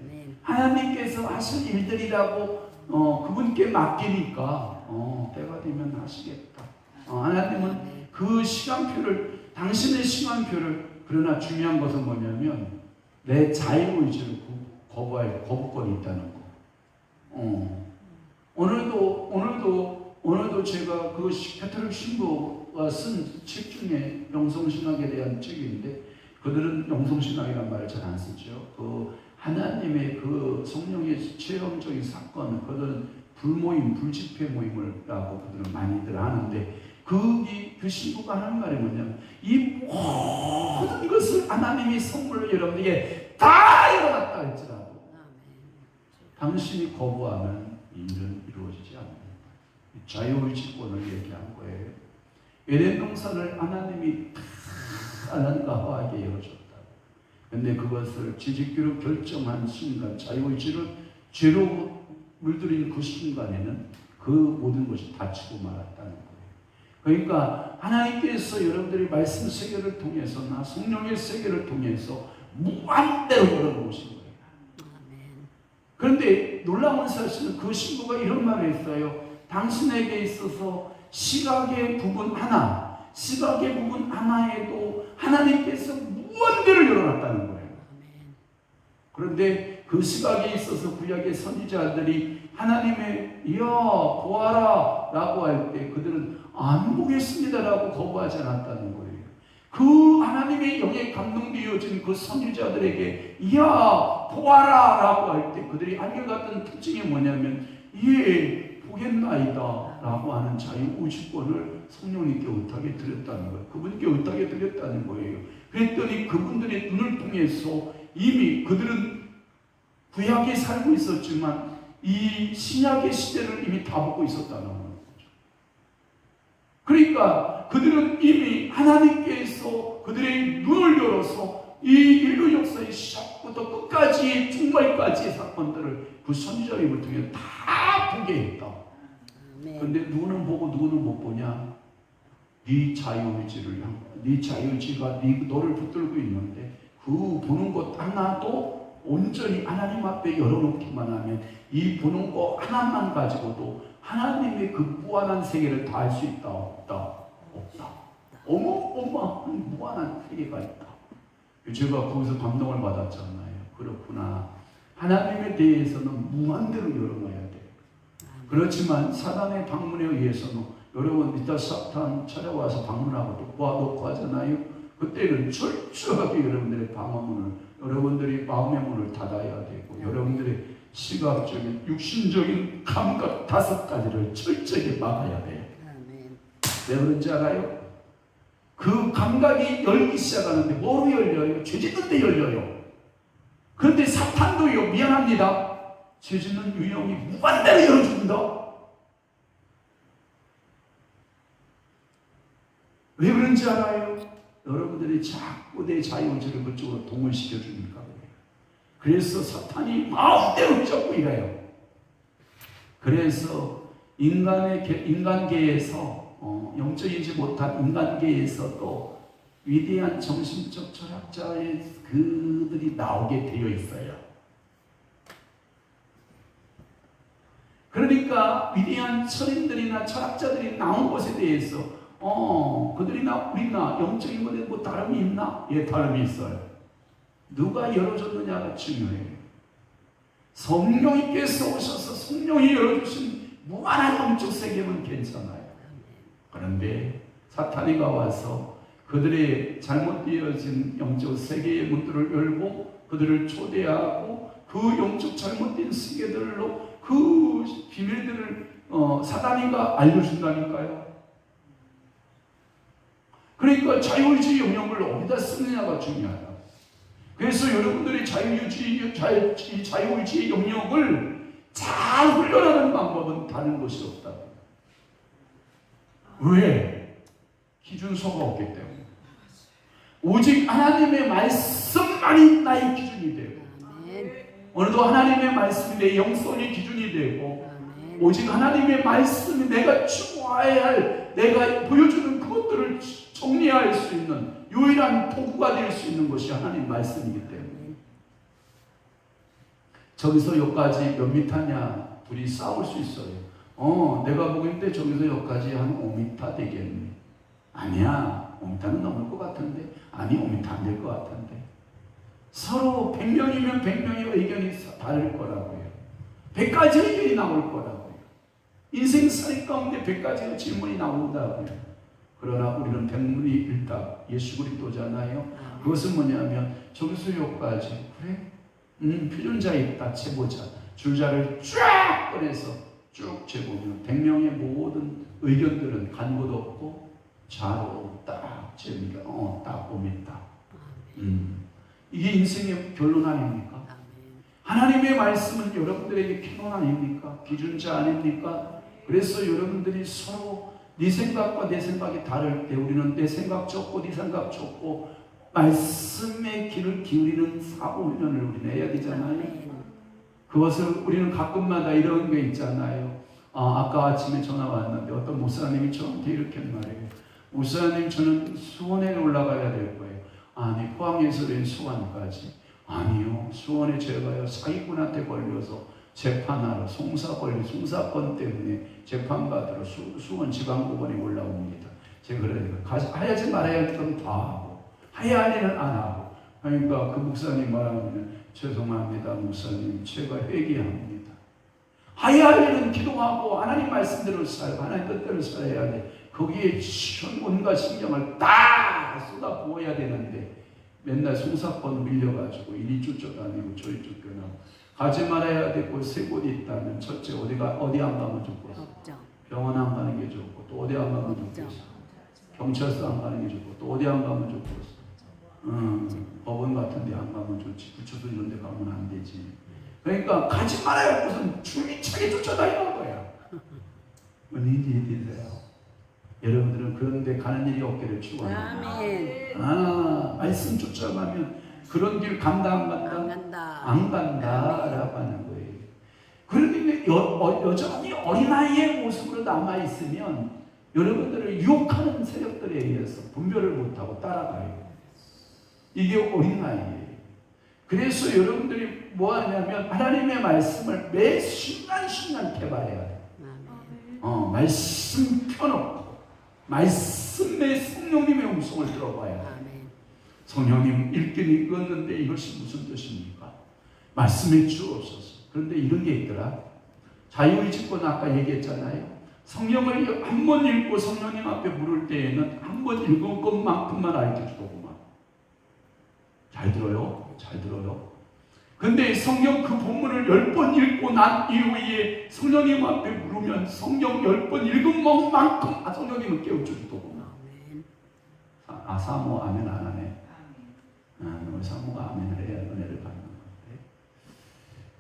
하나님께서 하실 일들이라고 그분께 맡기니까 때가 되면 하시겠다. 하나님은 그 시간표를, 당신의 시간표를, 그러나 중요한 것은 뭐냐면 내 자유의지를 거부할 거부권이 있다는 거. 오늘도 제가 그 캐톨릭 신부가 쓴 책 중에 영성신학에 대한 책인데, 그들은 영성신학이라는 말을 잘 안 쓰죠. 그 하나님의 그 성령의 체험적인 사건, 그들은 불모임, 불집회 모임을라고 그들은 많이들 하는데, 그 신부가 하는 말이 뭐냐면 이 모든 것을 하나님이 선물로 여러분에게 다 열어놨다 할지라도 당신이 거부하면 이 일은 이루어지지 않는다. 자유의지권을 얘기한 거예요. 에덴 동산을 하나님이 다 아담과 하와에게 열어줬다. 그런데 그것을 지지기로 결정한 순간, 자유의지를 죄로 물들인 그 순간에는 그 모든 것이 닫히고 말았다는 거예요. 그러니까 하나님께서 여러분들이 말씀 세계를 통해서나 성령의 세계를 통해서 무한대로 열어놓으신 거예요. 그런데 놀라운 사실은 그 신부가 이런 말을 했어요. 당신에게 있어서 시각의 부분 하나에도 하나님께서 무한대를 열어놨다는 거예요. 그런데 그 시각에 있어서 구약의 선지자들이 하나님의 이야 보아라 라고 할 때 그들은 안 보겠습니다 라고 거부하지 않았다는 거예요. 그 하나님의 영에 감동되어진 그 선지자들에게 이야 보아라 라고 할 때 그들이 안겨갔던 특징이 뭐냐면 예 보겠나이다 라고 하는 자유의지권을 성령님께 의탁에 드렸다는 거예요. 그분께 의탁에 드렸다는 거예요. 그랬더니 그분들의 눈을 통해서 이미 그들은 구약에 살고 있었지만 이 신약의 시대를 이미 다 보고 있었다는 거죠. 그러니까 그들은 이미 하나님께서 그들의 눈을 열어서 이 인류 역사의 시작부터 끝까지의 종말까지의 사건들을 그 선지자 입을 통해 다 보게 했다. 그런데 누구는 보고 누구는 못 보냐? 네 자유의지를 향, 네 자유의지가 너를 붙들고 있는데 그 보는 것 하나도 온전히 하나님 앞에 열어놓기만 하면 이 보는 것 하나만 가지고도 하나님의 그 무한한 세계를 다 알 수 있다 없다? 없다. 어마어마한 무한한 세계가 있다. 제가 거기서 감동을 받았잖아요. 그렇구나. 하나님에 대해서는 무한대로 열어놔야 돼. 그렇지만 사단의 방문에 의해서는 여러분 이따 사탄 찾아와서 방문하고 또 놓고 하잖아요. 그때는 철저하게 여러분들의 방어문을, 여러분들이 마음의 문을 닫아야 되고 여러분들의 시각적인 육신적인 감각 5가지를 철저하게 막아야 돼요. 왜 그런지 알아요? 그 감각이 열기 시작하는데 뭐로 열려요? 죄 짓는 데 열려요. 그런데 사탄도요, 미안합니다, 죄 짓는 유형이 무한대로 열어줍니다. 왜 그런지 알아요? 여러분들이 자꾸 내 자유의지를 그쪽으로 동원시켜 주니까 그래요. 그래서 사탄이 마음대로 잡고 일해요. 그래서 인간계에서 영적이지 못한 인간계에서도 위대한 정신적 철학자의 그들이 나오게 되어 있어요. 그러니까 위대한 철인들이나 철학자들이 나온 것에 대해서 그들이나 우리나 영적인 것에 뭐 다름이 있나? 예, 다름이 있어요. 누가 열어줬느냐가 중요해요. 성령님께서 오셔서 성령이 열어주신 무한한 영적 세계면 괜찮아요. 그런데 사탄이가 와서 그들의 잘못되어진 영적 세계의 문들을 열고 그들을 초대하고 그 영적 잘못된 세계들로 그 비밀들을 사탄이가 알려준다니까요. 그러니까 자유의지 영역을 어디다 쓰느냐가 중요하다. 그래서 여러분들이 자유의지 영역을 잘 훈련하는 방법은 다른 것이 없다. 왜? 기준서가 없기 때문에. 오직 하나님의 말씀만이 나의 기준이 되고, 오늘도 하나님의 말씀이 내 영성의 기준이 되고, 오직 하나님의 말씀이 내가 추구해야 할, 내가 보여주는 그것들을 정리할 수 있는 유일한 도구가 될 수 있는 것이 하나님 말씀이기 때문에. 저기서 여기까지 몇 미터냐? 둘이 싸울 수 있어요. 내가 보기인데 저기서 여기까지 한 5m 되겠네. 아니야, 5m는 넘을 것 같은데. 아니, 5m 안 될 것 같은데. 서로 100명이면 100명의 의견이 다를 거라고요. 100가지 의견이 나올 거라고요. 인생살이 가운데 100가지의 질문이 나온다고요. 그러나 우리는 백문이일답, 예수 그리스도잖아요. 그것은 뭐냐면 저기서 여기까지, 그래? 표준자 있다, 재보자. 줄자를 쫙 꺼내서 쭉 재보면 100명의 모든 의견들은 간 곳 없고 좌로 딱 재니까 딱 5m. 이게 인생의 결론 아닙니까? 하나님의 말씀은 여러분들에게 캐논 아닙니까? 기준자 아닙니까? 그래서 여러분들이 서로 네 생각과 내 생각이 다를 때 우리는 내 생각 좁고 네 생각 좁고 말씀의 귀를 기울이는 사고 훈련을 우리는 해야 되잖아요. 그것을 우리는 가끔마다 이런 게 있잖아요. 아까 아침에 전화 왔는데 어떤 목사님이 저한테 이렇게 말해요. 목사님, 저는 수원에 올라가야 될 거예요. 아니, 포항에서 낸 수원까지. 아니요, 수원에 제가요 사기꾼한테 걸려서 재판하러 송사건 때문에 재판받으러 수원 지방법원에 올라옵니다. 제가 그러니까 하야지 말아야 할 건 다 하고 해야 할 일은 안 하고. 그러니까 그 목사님 말하면 죄송합니다 목사님, 제가 회개합니다. 해야 할 일은 기도하고 하나님 말씀대로 살고 하나님 뜻대로 살아야 돼. 거기에 온갖 신경을 다 쏟아 부어야 되는데 맨날 송사건 밀려가지고 이리 쫓겨다니고 저리 쫓겨나고. 가지 말아야 될 곳 세 곳 있다면 첫째 어디 안 가면 좋겠어. 병원 안 가는 게 좋고 또 어디 안 가면 좋고 경찰서 안 가는 게 좋고 또 어디 안 가면 좋고 법원 같은 데 안 가면 좋지 구치소 이런 데 가면 안 되지. 그러니까 가지 말아요. 무슨 줄기차게 쫓아다니는 거야. 은인이 되세요. 여러분들은 그런 데 가는 일이 없기를 축원합니다. 아멘. 말씀 쫓아가면 그런 길 간다 안 간다? 안 간다. 안 간다라고 하는 거예요. 그런데 여전히 어린아이의 모습으로 남아있으면 여러분들을 유혹하는 세력들에 의해서 분별을 못하고 따라가요. 이게 어린아이예요. 그래서 여러분들이 뭐 하냐면 하나님의 말씀을 매 순간순간 개발해야 돼요. 말씀 펴놓고 말씀의 성령님의 음성을 들어봐야 돼요. 성령님 읽긴 읽었는데 이것이 무슨 뜻입니까? 말씀해 주옵소서. 그런데 이런 게 있더라. 자유의지권 아까 얘기했잖아요. 성경을 한 번 읽고 성령님 앞에 물을 때에는 한 번 읽은 것만큼만 알려주더구만. 잘 들어요? 잘 들어요? 근데 성경 그 본문을 10번 읽고 난 이후에 성령님 앞에 물으면 성경 10번 읽은 것만큼 성령님은 깨우쳐주더구만. 사모 아멘 안 하네. 우리 사모가 아멘을 해야 은혜를 받는 건데.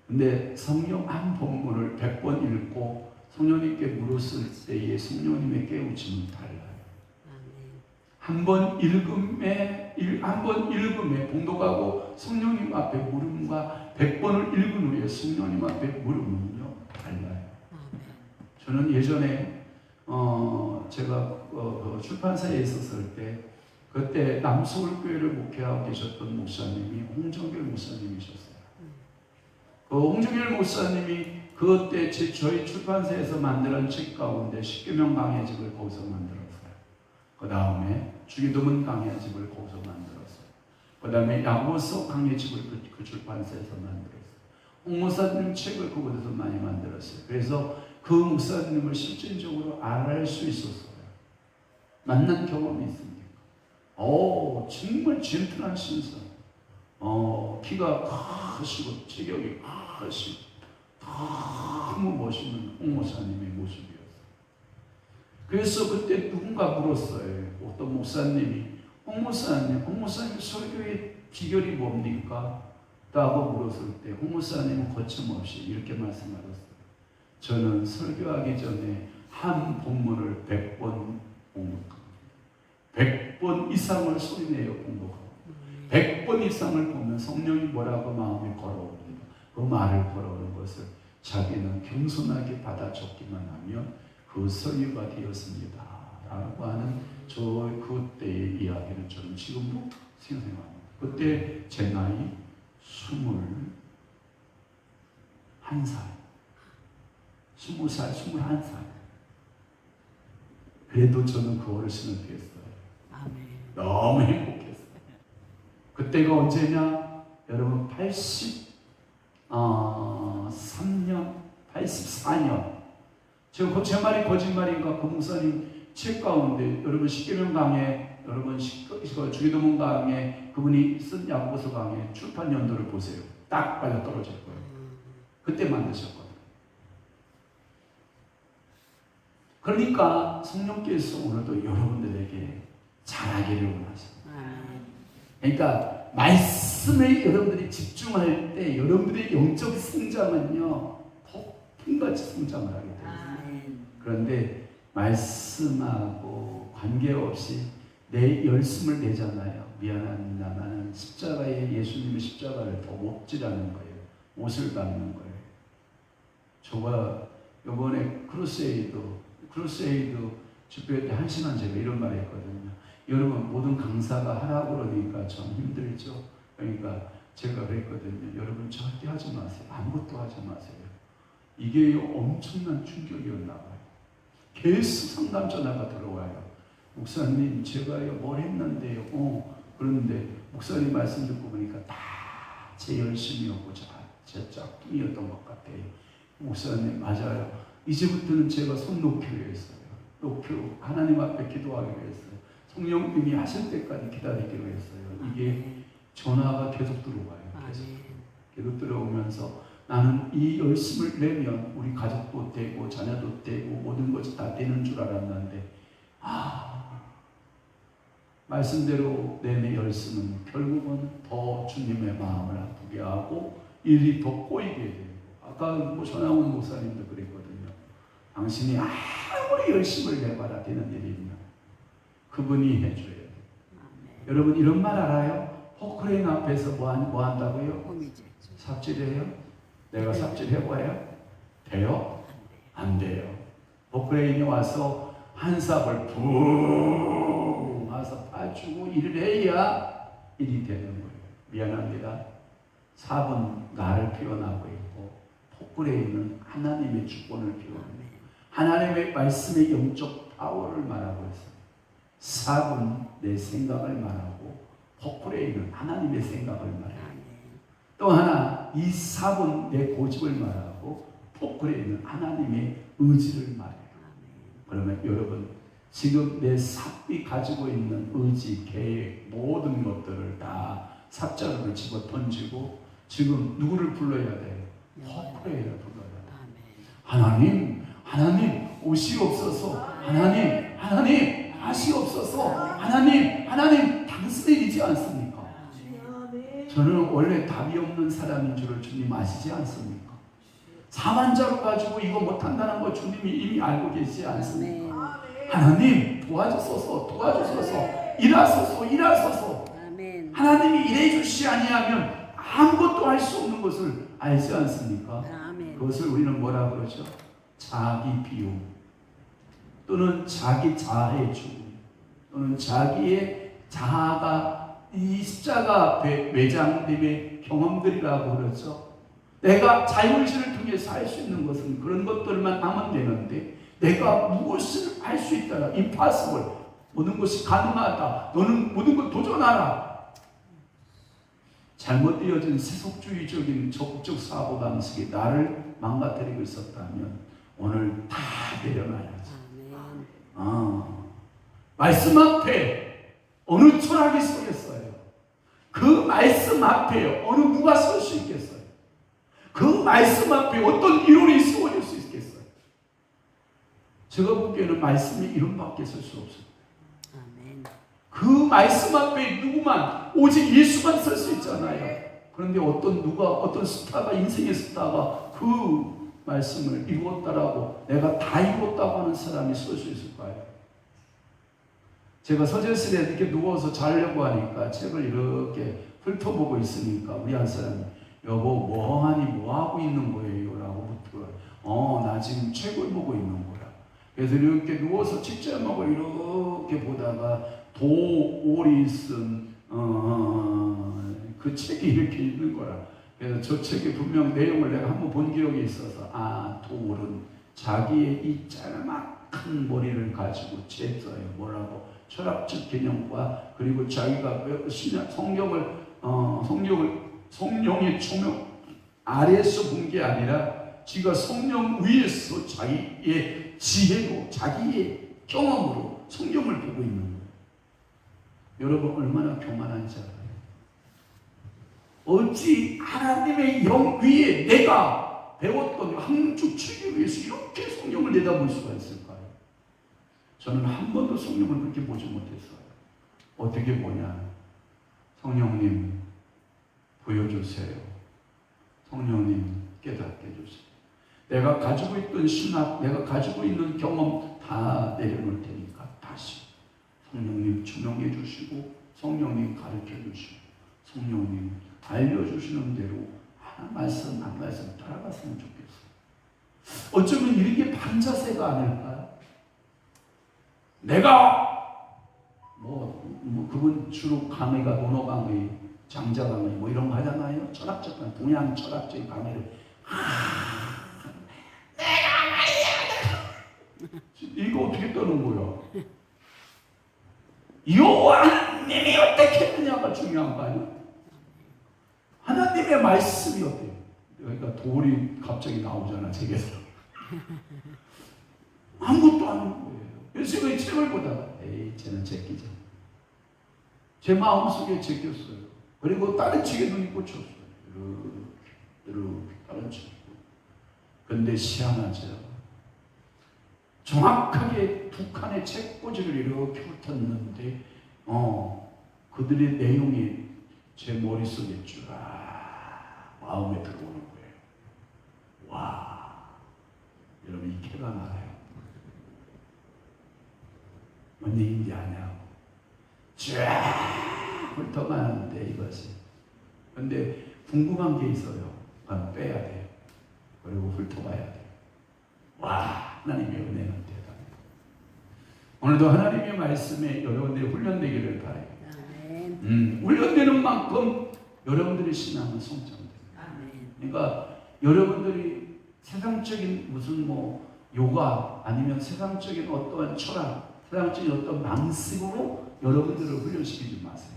근데 성경 한 본문을 100번 읽고 성령님께 물었을 때의 성령님의 깨우침은 달라요. 한 번 읽음에 봉독하고 성령님 앞에 물음과 100번을 읽은 후에 성령님 앞에 물음은요 달라요. 저는 예전에 제가 출판사에 있었을 때 그때 남서울교회를 목회하고 계셨던 목사님이 홍정길 목사님이셨어요. 그 홍정길 목사님이 그때 저희 출판사에서 만든 책 가운데 십계명 강해집을 거기서 만들었어요. 그 다음에 주기도문 강해집을 거기서 만들었어요. 그 다음에 야고서 강해집을 그 출판사에서 만들었어요. 홍 목사님 책을 그곳에서 많이 만들었어요. 그래서 그 목사님을 실질적으로 알아낼 수 있었어요. 만난 경험이 있습니다. 정말 젠틀한 신선. 키가 크시고 체격이 크시고 너무 멋있는 홍 목사님의 모습이었어요. 그래서 그때 누군가 물었어요. 어떤 목사님이 홍 목사님 설교의 비결이 뭡니까? 라고 물었을 때 홍 목사님은 거침없이 이렇게 말씀하셨어요. 저는 설교하기 전에 한 본문을 100번 공독합니다. 100번 이상을 소리내어 공독하고 100번 이상을 보면 성령이 뭐라고 마음에 걸어옵니다. 그 말을 걸어오는 것을 자기는 겸손하게 받아 적기만 하면 그 설교가 되었습니다. 라고 하는 그때의 이야기를 저는 지금도 생각합니다. 그때 제 나이 21살, 20살, 21살. 그래도 저는 그 어르신을 뵀어요. 너무 행복했어요. 그때가 언제냐? 여러분 83년, 84년. 제 말이 거짓말인가? 그 목사님 책 가운데 여러분 십계명 강해, 여러분 주기도문 강해, 그분이 쓴 야고보서 강해 출판 연도를 보세요. 딱 맞아 떨어질 거예요. 그때 만드셨거든요. 그러니까 성령께서 오늘도 여러분들에게 잘하기를 원하십니다. 그러니까 말씀에 여러분들이 집중할 때 여러분들의 영적 성장은요 폭풍같이 성장을 하게 됩니다. 그런데 말씀하고 관계없이 내 열심을 내잖아요. 미안합니다. 나는 십자가에 예수님의 십자가를 더 못지라는 거예요. 못을 받는 거예요. 저가 이번에 크루세이드 집회 때 1시간 제가 이런 말 했거든요. 여러분 모든 강사가 하라고 그러니까 좀 힘들죠. 그러니까 제가 그랬거든요. 여러분 절대 하지 마세요. 아무것도 하지 마세요. 이게 엄청난 충격이었나 봐요. 계속 상담 전화가 들어와요. 목사님 제가요 뭘 했는데요. 그런데 목사님 말씀 듣고 보니까 다 제 열심이었고 제 짝꿍이었던 것 같아요. 목사님 맞아요. 이제부터는 제가 손 놓기로 했어요. 하나님 앞에 기도하기로 했어요. 성령님이 하실 때까지 기다리기로 했어요. 이게 전화가 계속 들어와요. 계속 들어오면서 나는 이 열심을 내면 우리 가족도 되고 자녀도 되고 모든 것이 다 되는 줄 알았는데 말씀대로 내내 열심은 결국은 더 주님의 마음을 아프게 하고 일이 더 꼬이게 되고 아까 전하원 목사님도 그랬거든요. 당신이 아무리 열심을 내봐라 되는 일이 있나 그분이 해줘야 돼요. 여러분 이런 말 알아요? 포크레인 앞에서 뭐 한다고요? 삽질해요? 내가 삽질해봐요? 돼요? 안 돼요. 포크레인이 와서 한 삽을 붕 와서 파주고 일을 해야 일이 되는 거예요. 미안합니다. 삽은 나를 표현하고 있고 포크레인은 하나님의 주권을 표현합니다. 하나님의 말씀의 영적 파워를 말하고 있어요. 삽은 내 생각을 말하고 포크레인은 하나님의 생각을 말해요. 또 하나 이 삽은 내 고집을 말하고 포크레인은 하나님의 의지를 말해요. 그러면 여러분 지금 내 삽이 가지고 있는 의지, 계획 모든 것들을 다 삽자루를 집어 던지고 지금 누구를 불러야 돼요? 포크레인을 불러야 돼요. 하나님 오시옵소서. 하나님 하시옵소서. 하나님 당신의 일이지 않습니까? 저는 원래 답이 없는 사람인 줄을 주님 아시지 않습니까? 사만자로 가지고 이거 못한다는 거 주님이 이미 알고 계시지 않습니까? 하나님 도와주소서 일하소서 하나님이 일해 주시지 아니하면 아무것도 할 수 없는 것을 알지 않습니까? 그것을 우리는 뭐라 그러죠? 자기 비움 또는 자기 자아의 죽음 또는 자기의 자아가 이 십자가 앞에 매장됨의 경험들이라고 그러죠. 내가 자율신을 통해서 할 수 있는 것은 그런 것들만 하면 되는데 내가 무엇을 할 수 있다라 impossible 모든 것이 가능하다. 너는 모든 걸 도전하라. 잘못되어진 세속주의적인 적극적 사고방식이 나를 망가뜨리고 있었다면 오늘 다 내려놔야지. 말씀 앞에 어느 철학이 서겠어요? 그 말씀 앞에 어느 누가 설 수 있겠어요? 그 말씀 앞에 어떤 이론이 세워질 수 있겠어요? 제가 보기에는 말씀이 이론밖에 설 수 없어요. 그 말씀 앞에 누구만 오직 예수만 설 수 있잖아요. 그런데 어떤 스타가 인생의 스타가 그 말씀을 이루었다라고 내가 다 이루었다고 하는 사람이 설 수 있을까요? 제가 서재실에 이렇게 누워서 자려고 하니까 책을 이렇게 훑어보고 있으니까 우리 한 사람이 여보 멍하니 뭐하고 있는 거예요? 라고 묻더라고요. 나 지금 책을 보고 있는 거야. 그래서 이렇게 누워서 책 제목을 이렇게 보다가 도올이 쓴 그 책이 이렇게 있는 거라. 그래서 저 책의 분명 내용을 내가 한번 본 기억이 있어서 도올은 자기의 이 짤막한 머리를 가지고 책 써요. 뭐라고? 철학적 개념과 그리고 자기가 성령의 조명 아래에서 본 게 아니라 지가 성령 위에서 자기의 지혜로 자기의 경험으로 성경을 보고 있는 거예요. 여러분 얼마나 교만한지 알아요? 어찌 하나님의 영 위에 내가 배웠던 항축 치기 위해서 이렇게 성경을 내다볼 수가 있을까요? 저는 한 번도 성령을 그렇게 보지 못했어요. 어떻게 보냐? 성령님 보여주세요. 성령님 깨닫게 해주세요. 내가 가지고 있던 신학, 내가 가지고 있는 경험 다 내려놓을 테니까 다시 성령님 조명해 주시고 성령님 가르쳐 주시고 성령님 알려주시는 대로 한 말씀 한 말씀 따라갔으면 좋겠어요. 어쩌면 이런 게 바른 자세가 아닐까요? 내가 그분 주로 강의가 논어 강의, 장자 강의 뭐 이런 거 하잖아요. 철학적 강의, 동양 철학적인 강의를 내가 말이야. 이거 어떻게 떠는 거야? 하나님이 어떻게 했느냐가 중요한 거 아니야? 하나님의 말씀이 어때요? 그러니까 돌이 갑자기 나오잖아, 책에서. 아무것도 안 하는 거예요. 그래서 제가 이 책을 보다가 쟤는 제끼죠. 제 마음속에 제꼈어요. 그리고 다른 책에 눈이 꽂혔어요. 이렇게 떨어지고. 근데 시험하죠. 정확하게 북한의 책꽂이를 이렇게 훑었는데 그들의 내용이 제 머릿속에 쫙 마음에 들어오는 거예요. 와, 여러분 이 캐가 알아요? 뭔 얘기인지 아냐고. 쫙 훑어가는데 이것이. 근데 궁금한 게 있어요. 그건 빼야 돼요. 그리고 훑어봐야 돼요. 와, 하나님의 은혜는 대단해요. 오늘도 하나님의 말씀에 여러분들이 훈련되기를 바라요. 아멘. 훈련되는 만큼 여러분들의 신앙은 성장돼요. 아멘. 그러니까 여러분들이 세상적인 무슨 뭐 요가 아니면 세상적인 어떠한 철학, 세상적인 어떤 방식으로 여러분들을 훈련시키지 마세요.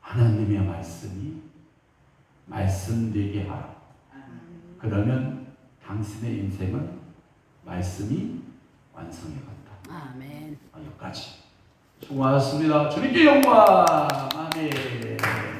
하나님의 말씀이 말씀되게 하라. 그러면 당신의 인생은 말씀이 완성해 간다. 아멘. 여기까지. 수고하셨습니다. 주님께 영광. 아멘.